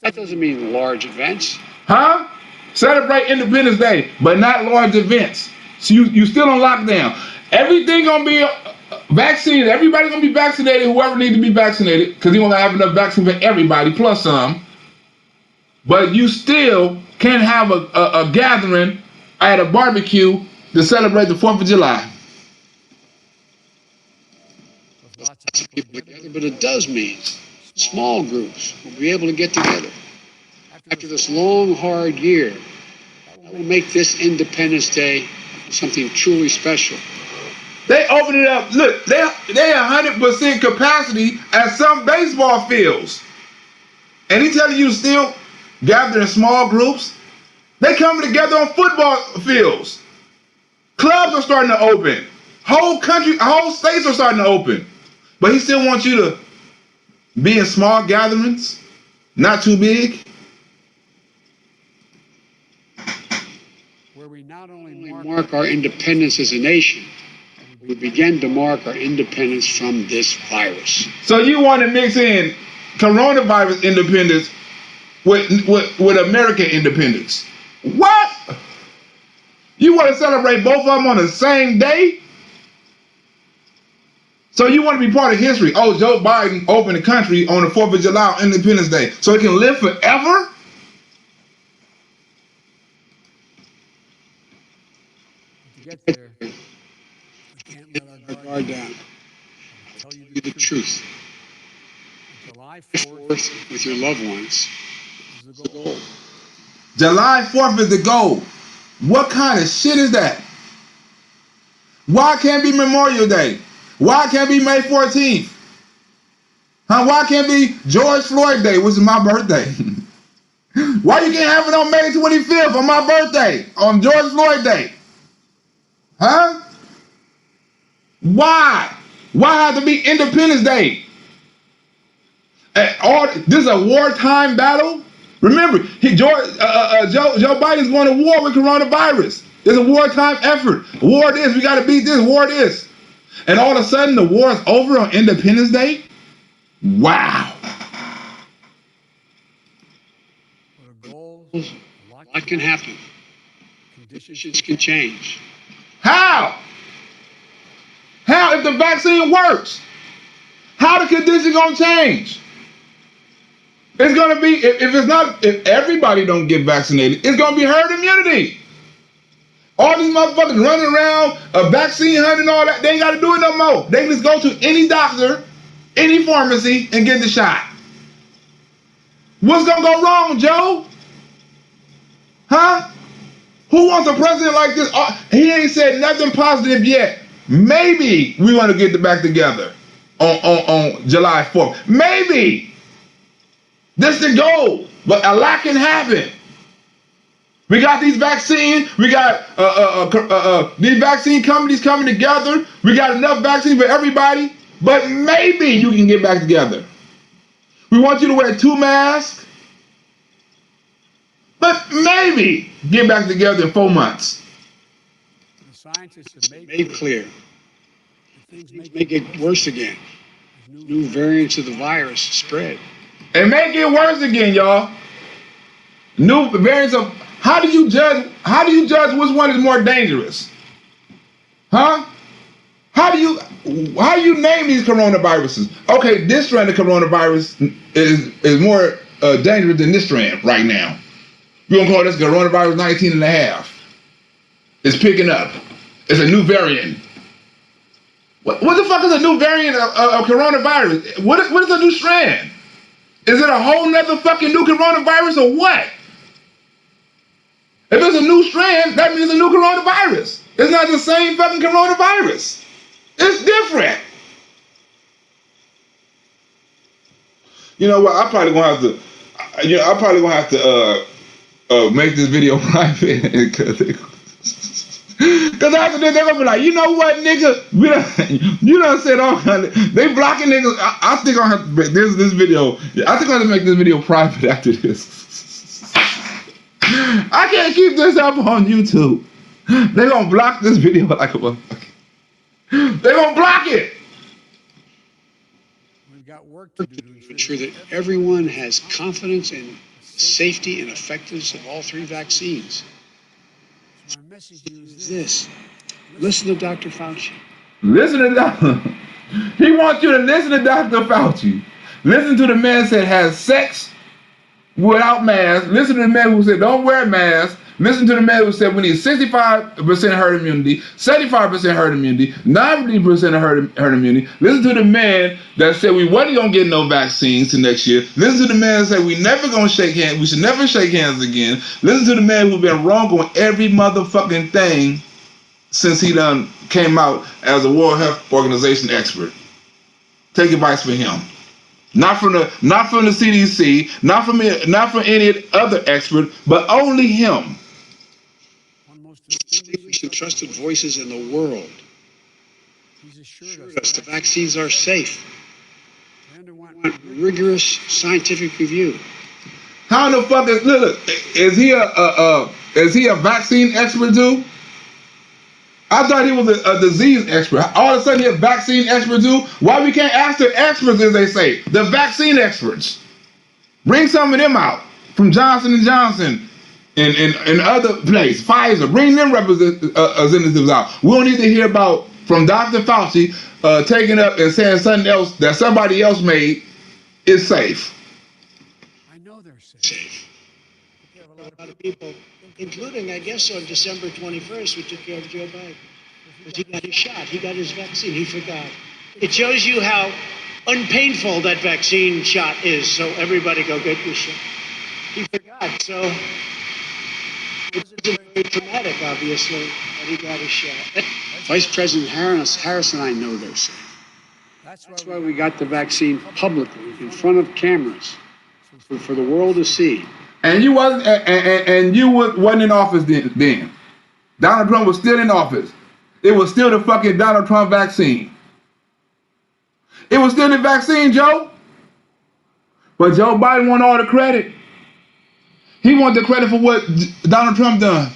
That doesn't mean large events. Huh? Celebrate Independence Day, but not large events. So you still on lockdown. Everything gonna be vaccinated. Everybody gonna be vaccinated. Whoever needs to be vaccinated, because you won't have enough vaccine for everybody plus some. But you still can't have a gathering at a barbecue to celebrate the 4th of July. Lots of people together, but it does mean small groups will be able to get together. After this long, hard year, that will make this Independence Day something truly special. They open it up. Look, they 100% capacity at some baseball fields. And he telling you to still gather in small groups. They coming together on football fields. Clubs are starting to open. Whole states are starting to open. But he still wants you to be in small gatherings, not too big. Where we not only mark our independence as a nation, we begin to mark our independence from this virus. So you want to mix in coronavirus independence with American independence? What? You want to celebrate both of them on the same day? So you want to be part of history? Oh, Joe Biden opened the country on the 4th of July, Independence Day, so it can live forever? To get there, we can't let our guard down. I'll tell you the truth. July 4th with your loved ones is the goal. July 4th is the goal. What kind of shit is that? Why can't it be Memorial Day? Why can't it be May 14th? Huh? Why can't it be George Floyd Day, which is my birthday? Why you can't have it on May 25th on my birthday, on George Floyd Day? Huh? Why? Why have to be Independence Day? This is a wartime battle? Remember, Joe Biden's going to war with coronavirus. It's a wartime effort. War this, we got to beat this, war this. And all of a sudden, the war is over on Independence Day? Wow. A lot can happen. Conditions can change. How? How if the vaccine works? How the condition gonna change? It's gonna be, if everybody don't get vaccinated, it's gonna be herd immunity. All these motherfuckers running around, a vaccine hunting and all that, they ain't gotta do it no more. They can just go to any doctor, any pharmacy, and get the shot. What's gonna go wrong, Joe? Huh? Who wants a president like this? He ain't said nothing positive yet. Maybe we want to get back together on July 4th. Maybe. This is the goal. But a lot can happen. We got these vaccines. We got these vaccine companies coming together. We got enough vaccine for everybody. But maybe you can get back together. We want you to wear 2 masks. But maybe get back together in 4 months. The scientists have made clear that things may get worse again. New variants of the virus spread. It may get worse again, y'all. New variants of How do you judge which one is more dangerous? Huh? How do you name these coronaviruses? Okay, this strand of coronavirus is more dangerous than this strand right now. We're gonna call this coronavirus 19 and a half. It's picking up. It's a new variant. What the fuck is a new variant of coronavirus? What is a new strand? Is it a whole nother fucking new coronavirus or what? If it's a new strand, that means a new coronavirus. It's not the same fucking coronavirus. It's different. You know what? I'm probably gonna have to make this video private because after this they're gonna be like, you know what, nigga? You done said all kind of. They blocking niggas. I think I'll have to make this video. I think I'll have to make this video private after this. I can't keep this up on YouTube. They're gonna block this video like a motherfucker. They're gonna block it. We've got work to do to ensure that everyone has confidence in safety and effectiveness of all 3 vaccines. My message to you Is this. Listen to Dr. Fauci. Listen to Dr. He wants you to listen to Dr. Fauci. Listen to the man that has sex without mask. Listen to the man who said don't wear a mask. Listen to the man who said we need 65% herd immunity, 75% herd immunity, 90% of herd immunity. Listen to the man that said we wasn't gonna get no vaccines till next year. Listen to the man that said we never gonna shake hands. We should never shake hands again. Listen to the man who's been wrong on every motherfucking thing since he done came out as a World Health Organization expert. Take advice from him. Not from the CDC, not from any other expert, but only him. Distinguished and trusted voices in the world assured us the vaccines are safe. We want rigorous scientific review. How the fuck is he a vaccine expert too? I thought he was a disease expert. All of a sudden, he's a vaccine expert too. Why we can't ask the experts, as they say, the vaccine experts? Bring some of them out from Johnson & Johnson and other place, Pfizer. Bring them representatives out. We don't need to hear about from Dr. Fauci taking up and saying something else that somebody else made is safe. I know they're safe. We have a lot of people, including, I guess, on December 21st, we took care of Joe Biden. Because he got his shot, he got his vaccine, he forgot. It shows you how unpainful that vaccine shot is, so everybody go get your shot. He forgot, so it's very traumatic, obviously, that he got his shot. Vice President Harris and I know they're safe. That's why we got the vaccine publicly, in front of cameras, for the world to see. And you wasn't in office then. Donald Trump was still in office. It was still the fucking Donald Trump vaccine. It was still the vaccine, Joe. But Joe Biden want all the credit. He want the credit for what Donald Trump done.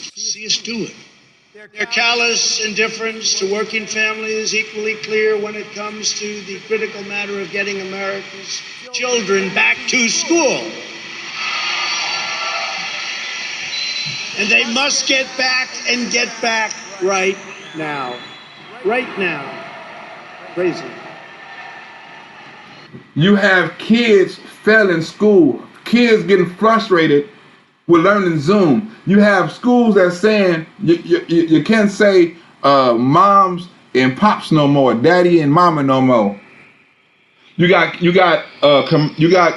See us do it. Their callous indifference to working families is equally clear when it comes to the critical matter of getting America's children back to school. And they must get back and get back right now. Right now. Crazy. You have kids failing school, kids getting frustrated with learning Zoom. You have schools that saying you can't say moms and pops no more, daddy and mama no more. You got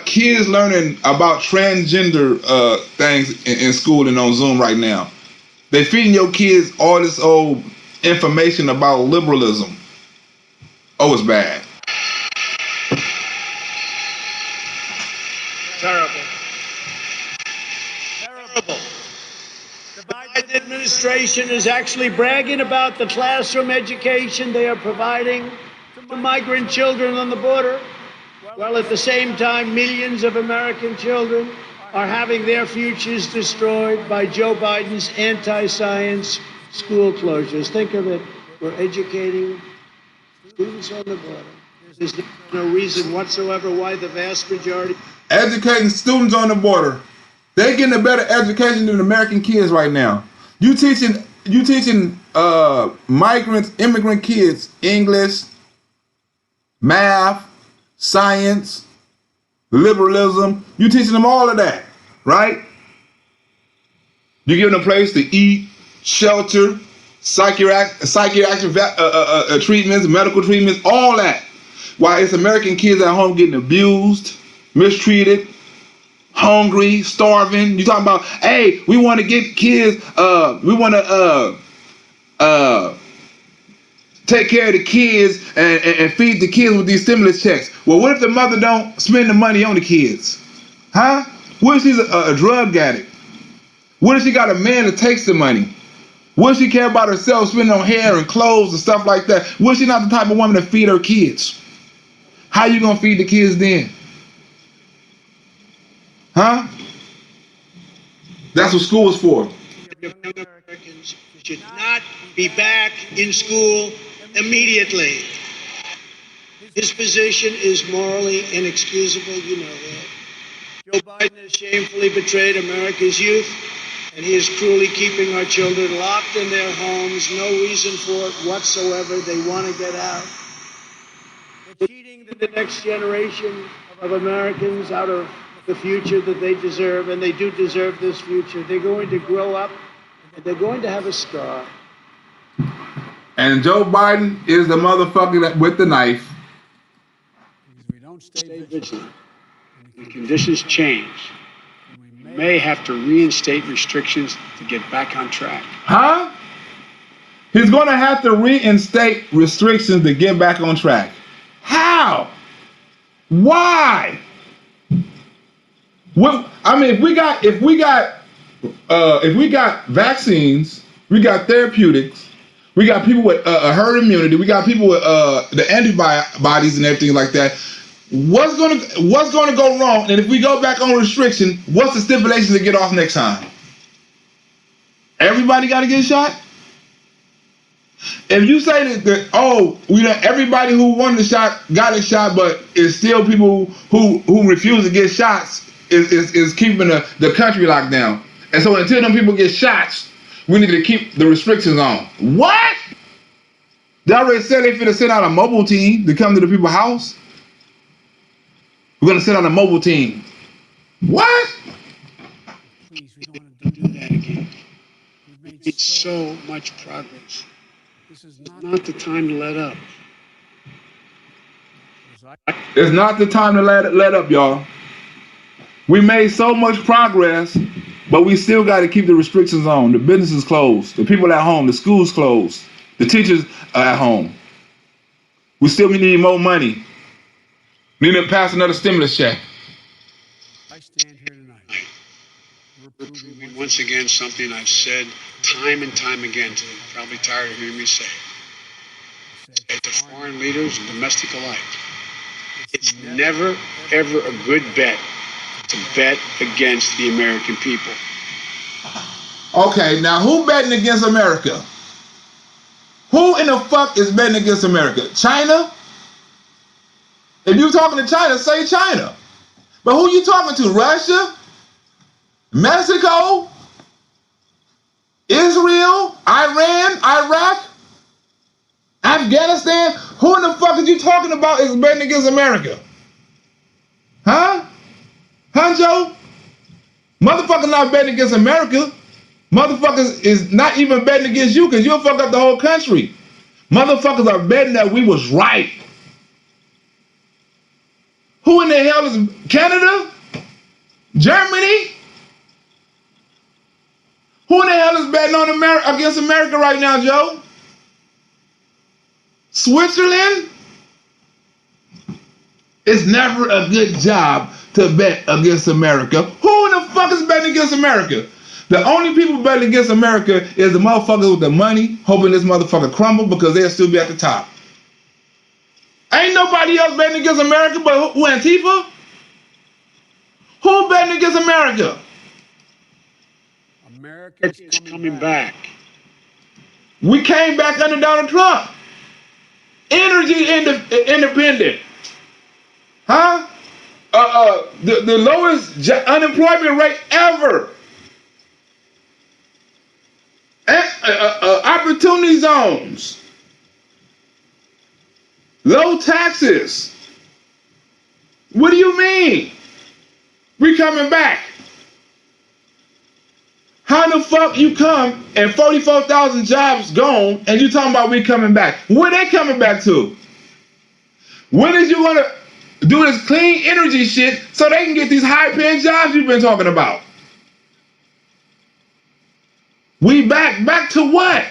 kids learning about transgender things in school and on Zoom right now. They feeding your kids all this old information about liberalism. Oh, it's bad. Terrible. Terrible. The Biden administration is actually bragging about the classroom education they are providing to migrant children on the border, while at the same time millions of American children are having their futures destroyed by Joe Biden's anti-science school closures. Think of it. We're educating students on the border. There's no reason whatsoever why the vast majority educating students on the border. They're getting a better education than American kids right now. You teaching migrants, immigrant kids English, math, science, liberalism. You teaching them all of that, right? You giving them a place to eat, shelter, psychiatric treatments, medical treatments, all that. While it's American kids at home getting abused, mistreated, hungry, starving. You talking about, hey, we want to get kids, we want to take care of the kids and feed the kids with these stimulus checks. Well, what if the mother don't spend the money on the kids? Huh? What if she's a drug addict? What if she got a man that takes the money? What if she care about herself, spending on hair and clothes and stuff like that? What if she not the type of woman to feed her kids? How you gonna feed the kids then? Huh? That's what school is for. Americans should not be back in school immediately. His position is morally inexcusable, you know that. Joe Biden has shamefully betrayed America's youth, and he is cruelly keeping our children locked in their homes. No reason for it whatsoever. They want to get out. They're cheating the next generation of Americans out of the future that they deserve, and they do deserve this future. They're going to grow up, and they're going to have a scar. And Joe Biden is the motherfucker with the knife. Because we don't Stay vigilant. When conditions change, we may have to reinstate restrictions to get back on track. Huh? He's going to have to reinstate restrictions to get back on track. How? Why? What? I mean, if we got vaccines, we got therapeutics, we got people with herd immunity, we got people with the antibodies and everything like that. What's gonna go wrong? And if we go back on restriction, what's the stipulations to get off next time? Everybody got to get a shot. If you say that everybody who wanted a shot got a shot, but it's still people who refuse to get shots is keeping the country locked down. And so until them people get shots, we need to keep the restrictions on. What? They already said they finna send out a mobile team to come to the people's house. We're gonna send out a mobile team. What? Please, we don't want to Do that again. We've made so much progress. This is Not the time to let up. It's not the time to let up, y'all. We made so much progress, but we still got to keep the restrictions on. The businesses closed, the people at home, the schools closed, the teachers are at home. We still need more money. We need to pass another stimulus check. I stand here tonight. We're proving once again something I've said time and time again to them. Probably tired of hearing me say it. To foreign leaders and domestic alike. It's never, ever a good bet to bet against the American people. Okay, now who betting against America? Who in the fuck is betting against America? China? If you talking to China, say China. But who you talking to? Russia? Mexico? Israel? Iran? Iraq? Afghanistan? Who in the fuck are you talking about is betting against America? Huh? Huh, Joe? Motherfuckers not betting against America. Motherfuckers is not even betting against you because you'll fuck up the whole country. Motherfuckers are betting that we was right. Who in the hell is Canada? Germany? Who in the hell is betting on America against America right now, Joe? Switzerland? It's never a good job to bet against America. Who in the fuck is betting against America? The only people betting against America is the motherfuckers with the money, hoping this motherfucker crumble because they'll still be at the top. Ain't nobody else betting against America but who, Antifa? Who betting against America? America's coming back. We came back under Donald Trump. Energy independent. Huh? the lowest unemployment rate ever. Opportunity zones. Low taxes. What do you mean? We coming back. How the fuck you come and 44,000 jobs gone and you talking about we coming back? Where they coming back to? When is you gonna do this clean energy shit so they can get these high paying jobs you've been talking about? We back to what?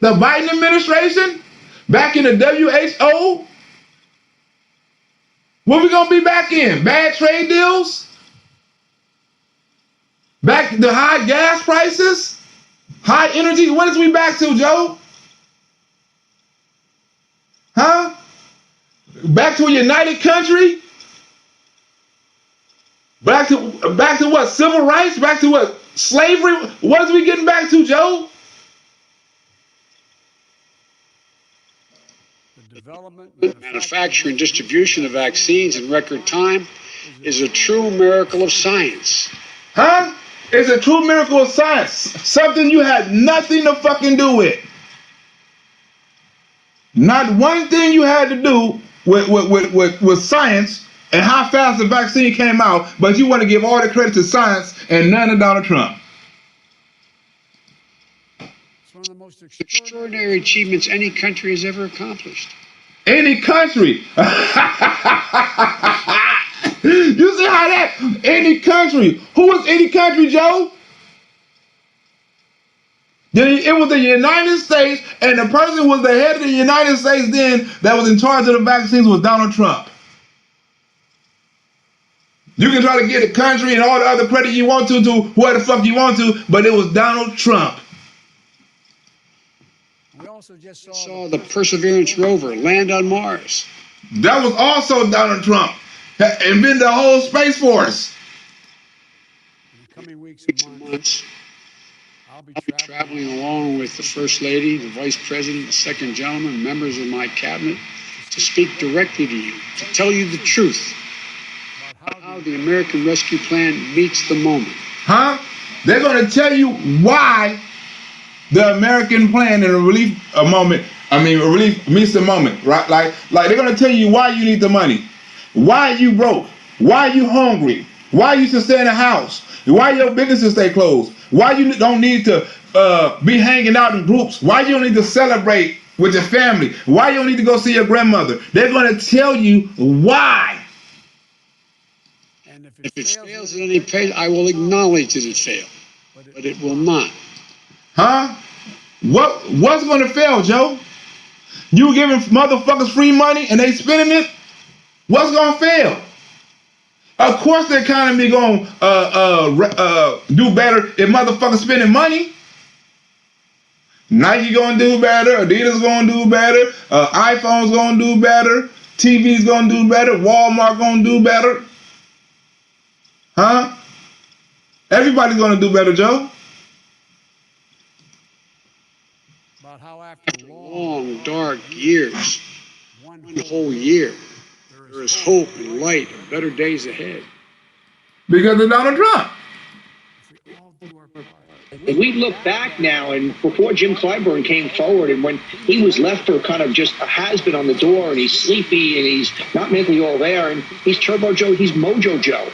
The Biden administration? Back in the WHO? What we gonna be back in? Bad trade deals? Back to high gas prices? High energy? What is we back to, Joe? Huh? Back to a united country? Back to what? Civil rights? Back to what? Slavery? What is we getting back to, Joe? Manufacture and distribution of vaccines in record time is a true miracle of science. Huh? It's a true miracle of science. Something you had nothing to fucking do with. Not one thing you had to do with science and how fast the vaccine came out, but you want to give all the credit to science and none to Donald Trump. It's one of the most extraordinary achievements any country has ever accomplished. Any country. You see how that? Any country. Who is any country, Joe? It was the United States, and the person who was the head of the United States then that was in charge of the vaccines was Donald Trump. You can try to get a country and all the other credit you want to whoever the fuck you want to, but it was Donald Trump. We also just saw the Perseverance rover land on Mars. That was also Donald Trump. Invented the whole Space Force. In the coming weeks and months, I'll be traveling along with the First Lady, the Vice President, the Second Gentleman, members of my cabinet, to speak directly to you, to tell you the truth about how the American Rescue Plan meets the moment. Huh? They're going to tell you why the American plan and relief meets the moment, right? Like they're going to tell you why you need the money. Why you broke? Why you hungry? Why you should stay in the house? Why your businesses stay closed? Why you don't need to be hanging out in groups? Why you don't need to celebrate with your family? Why you don't need to go see your grandmother? They're going to tell you why. And if it fails at any pace, I will acknowledge that it failed, but it will not. Huh? What's going to fail, Joe? You giving motherfuckers free money and they spending it? What's going to fail? Of course the economy going to do better if motherfuckers spending money. Nike going to do better. Adidas going to do better. iPhone's going to do better. TV's going to do better. Walmart going to do better. Huh? Everybody's going to do better, Joe. About how after long, dark years, one whole year, there is hope and light and better days ahead. Because of Donald Trump. If we look back now, and before Jim Clyburn came forward, and when he was left for kind of just a has-been on the door, and he's sleepy, and he's not mentally all there, and he's Turbo Joe, he's Mojo Joe.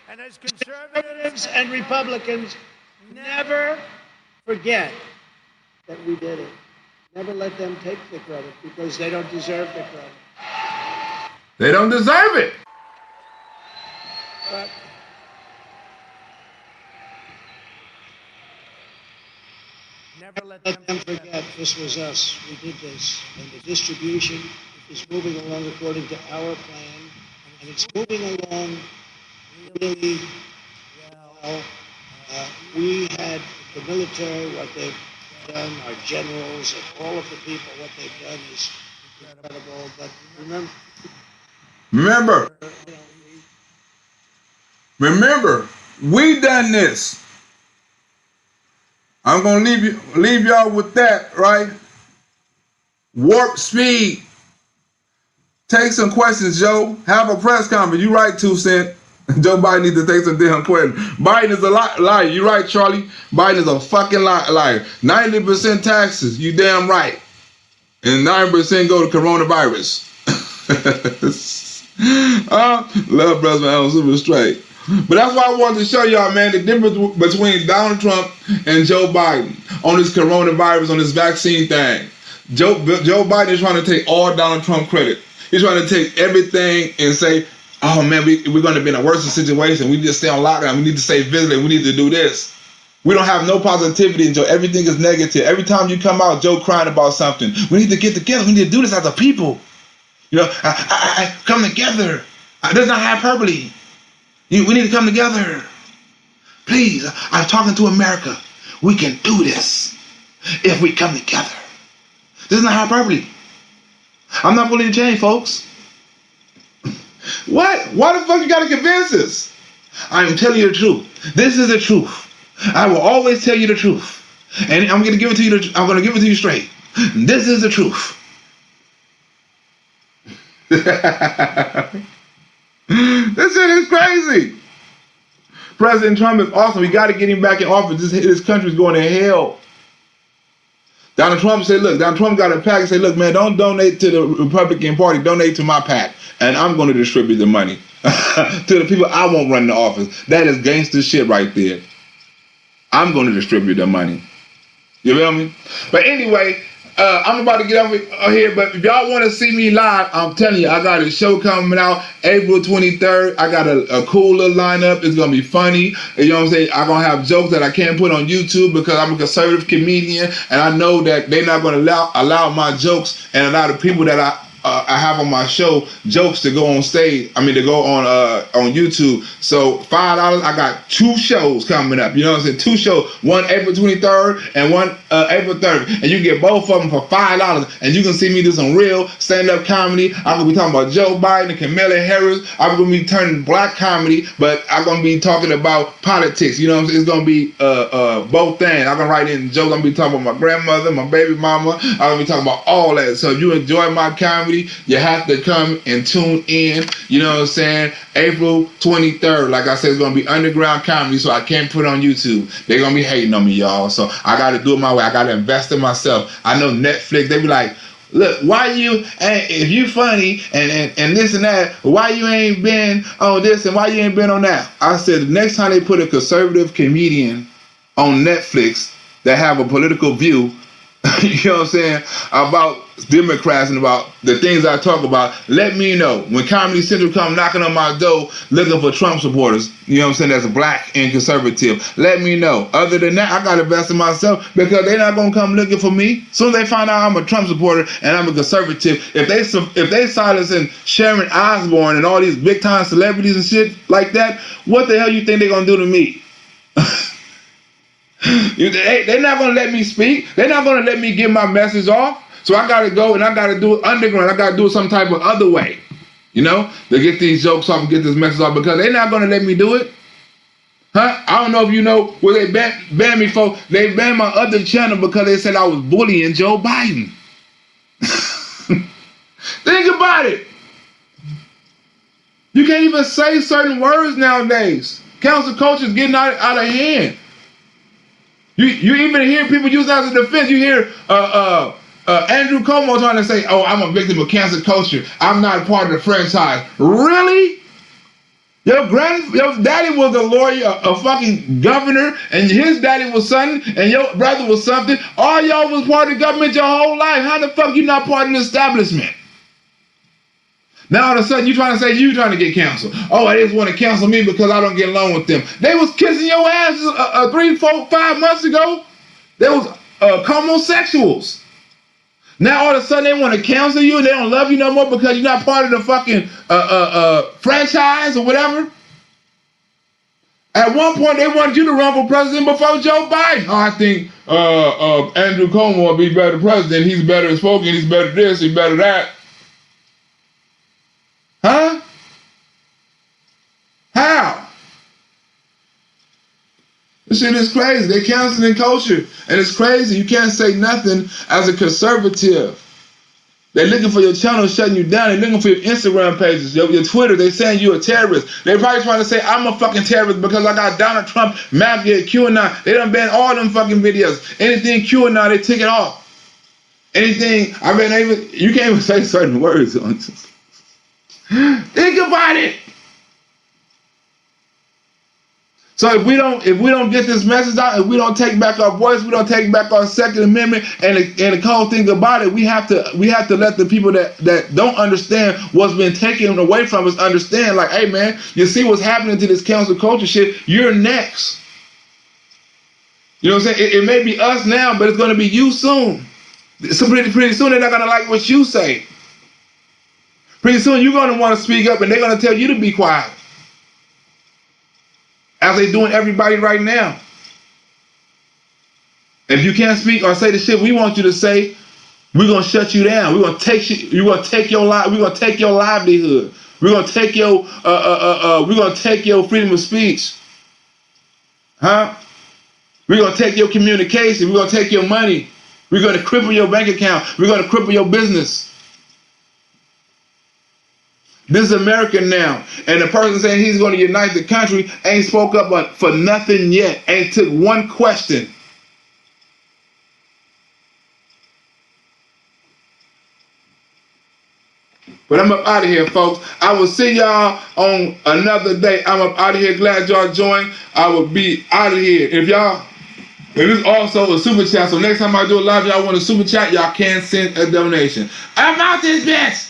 And as conservatives and Republicans, never forget that we did it. Never let them take the credit because they don't deserve the credit. They don't deserve it. But never let them forget this was us. We did this. And the distribution is moving along according to our plan. And it's moving along really well. We had the military, what they've done, our generals, and all of the people, what they've done is incredible. But remember, we done this. I'm gonna leave y'all with that, right? Warp speed. Take some questions, Joe. Have a press conference. You right, 2 Cent. Joe Biden needs to take some damn questions. Biden is a liar. You right, Charlie. Biden is a fucking liar. 90% taxes. You damn right. And 9% go to coronavirus. Love brothers, man. I'm super straight. But that's why I wanted to show y'all, man, the difference between Donald Trump and Joe Biden on this coronavirus, on this vaccine thing. Joe Biden is trying to take all Donald Trump credit. He's trying to take everything and say, oh man, we're going to be in a worse situation. We need to stay on lockdown. We need to stay vigilant. We need to do this. We don't have no positivity in Joe. Everything is negative. Every time you come out, Joe crying about something. We need to get together. We need to do this as a people. You know, I come together. There's not hyperbole. We need to come together. Please, I'm talking to America. We can do this if we come together. This is not hyperbole. I'm not willing to change, folks. What? Why the fuck you gotta convince us? I'm telling you the truth. This is the truth. I will always tell you the truth, and I'm gonna give it to you. I'm gonna give it to you straight. This is the truth. This shit is crazy. President Trump is awesome. We got to get him back in office. This country's going to hell. Donald Trump said, look, Donald Trump got a PAC and said, look, man, don't donate to the Republican Party. Donate to my PAC. And I'm going to distribute the money to the people I want running the office. That is gangster shit right there. I'm going to distribute the money. You feel me? But anyway, I'm about to get over here, but if y'all want to see me live, I'm telling you, I got a show coming out April 23rd. I got a cool little lineup. It's going to be funny. You know what I'm saying? I'm going to have jokes that I can't put on YouTube because I'm a conservative comedian, and I know that they're not going to allow my jokes and a lot of people that I have on my show jokes to go on stage. I mean, to go on YouTube. So $5. I got 2 shows coming up. You know what I'm saying? 2 shows. One April 23rd and one April 3rd. And you get both of them for $5. And you can see me do some real stand-up comedy. I'm gonna be talking about Joe Biden and Kamala Harris. I'm gonna be turning black comedy, but I'm gonna be talking about politics. You know what I'm saying? It's gonna be both things. I'm gonna write in jokes. I'm gonna be talking about my grandmother, my baby mama. I'm gonna be talking about all that. So if you enjoy my comedy, you have to come and tune in. You know what I'm saying? April 23rd. Like I said, it's going to be underground comedy, so I can't put it on YouTube. They're going to be hating on me, y'all. So I got to do it my way. I got to invest in myself. I know Netflix, they be like, look, why you, if you funny and this and that, why you ain't been on this and why you ain't been on that? I said, the next time they put a conservative comedian on Netflix that have a political view, you know what I'm saying, about Democrats and about the things I talk about, let me know. When Comedy Central come knocking on my door looking for Trump supporters, you know what I'm saying, that's black and conservative, let me know. Other than that, I got to invest in myself because they're not going to come looking for me. As soon as they find out I'm a Trump supporter and I'm a conservative, if they silencing Sharon Osbourne and all these big time celebrities and shit like that, what the hell you think they're going to do to me? They're not going to let me speak. They're not going to let me get my message off. So I got to go and I got to do it underground. I got to do it some type of other way, you know, to get these jokes off and get this message off because they're not going to let me do it. Huh? I don't know if you know where they banned me for. They banned my other channel because they said I was bullying Joe Biden. Think about it. You can't even say certain words nowadays. Council culture is getting out of hand. You even hear people use that as a defense. You hear Andrew Cuomo trying to say, oh, I'm a victim of cancel culture. I'm not part of the franchise. Really? Your daddy was a lawyer, a fucking governor, and his daddy was something, and your brother was something. All y'all was part of the government your whole life. How the fuck you not part of the establishment? Now all of a sudden you trying to say you trying to get canceled. Oh, I just want to cancel me because I don't get along with them. They was kissing your ass 3, 4, 5 months ago. They was homosexuals. Now all of a sudden they want to cancel you and they don't love you no more because you're not part of the fucking franchise or whatever. At one point they wanted you to run for president before Joe Biden. Oh, I think Andrew Cuomo will be better president. He's better spoken. He's better this. He's better that. Huh? How? This shit is crazy. They're canceling culture. And it's crazy. You can't say nothing as a conservative. They're looking for your channel, shutting you down. They're looking for your Instagram pages, your Twitter. They're saying you're a terrorist. They're probably trying to say I'm a fucking terrorist because I got Donald Trump, MAGA, QAnon. They done banned all them fucking videos. Anything QAnon, they took it off. Anything, I mean, you can't even say certain words. Think about it. So if we don't get this message out, if we don't take back our voice, we don't take back our Second Amendment, and the cold thing about it, we have to let the people that don't understand what's been taken away from us understand. Like, hey man, you see what's happening to this cancel culture shit? You're next. You know what I'm saying? It may be us now, but it's going to be you soon. So pretty soon they're not going to like what you say. Pretty soon you're going to want to speak up, and they're going to tell you to be quiet. As they doing everybody right now. If you can't speak or say the shit we want you to say, we're gonna shut you down. We're gonna take you. We're gonna take your life. We're gonna take your livelihood. We're gonna take your we're gonna take your freedom of speech. Huh? We're gonna take your communication. We're gonna take your money. We're gonna cripple your bank account. We're gonna cripple your business. This is America now, and the person saying he's going to unite the country ain't spoke up for nothing yet, ain't took one question. But I'm up out of here, folks. I will see y'all on another day. I'm up out of here. Glad y'all joined. I will be out of here. If it's also a super chat, so next time I do a live, y'all want a super chat, y'all can send a donation. I'm out this bitch.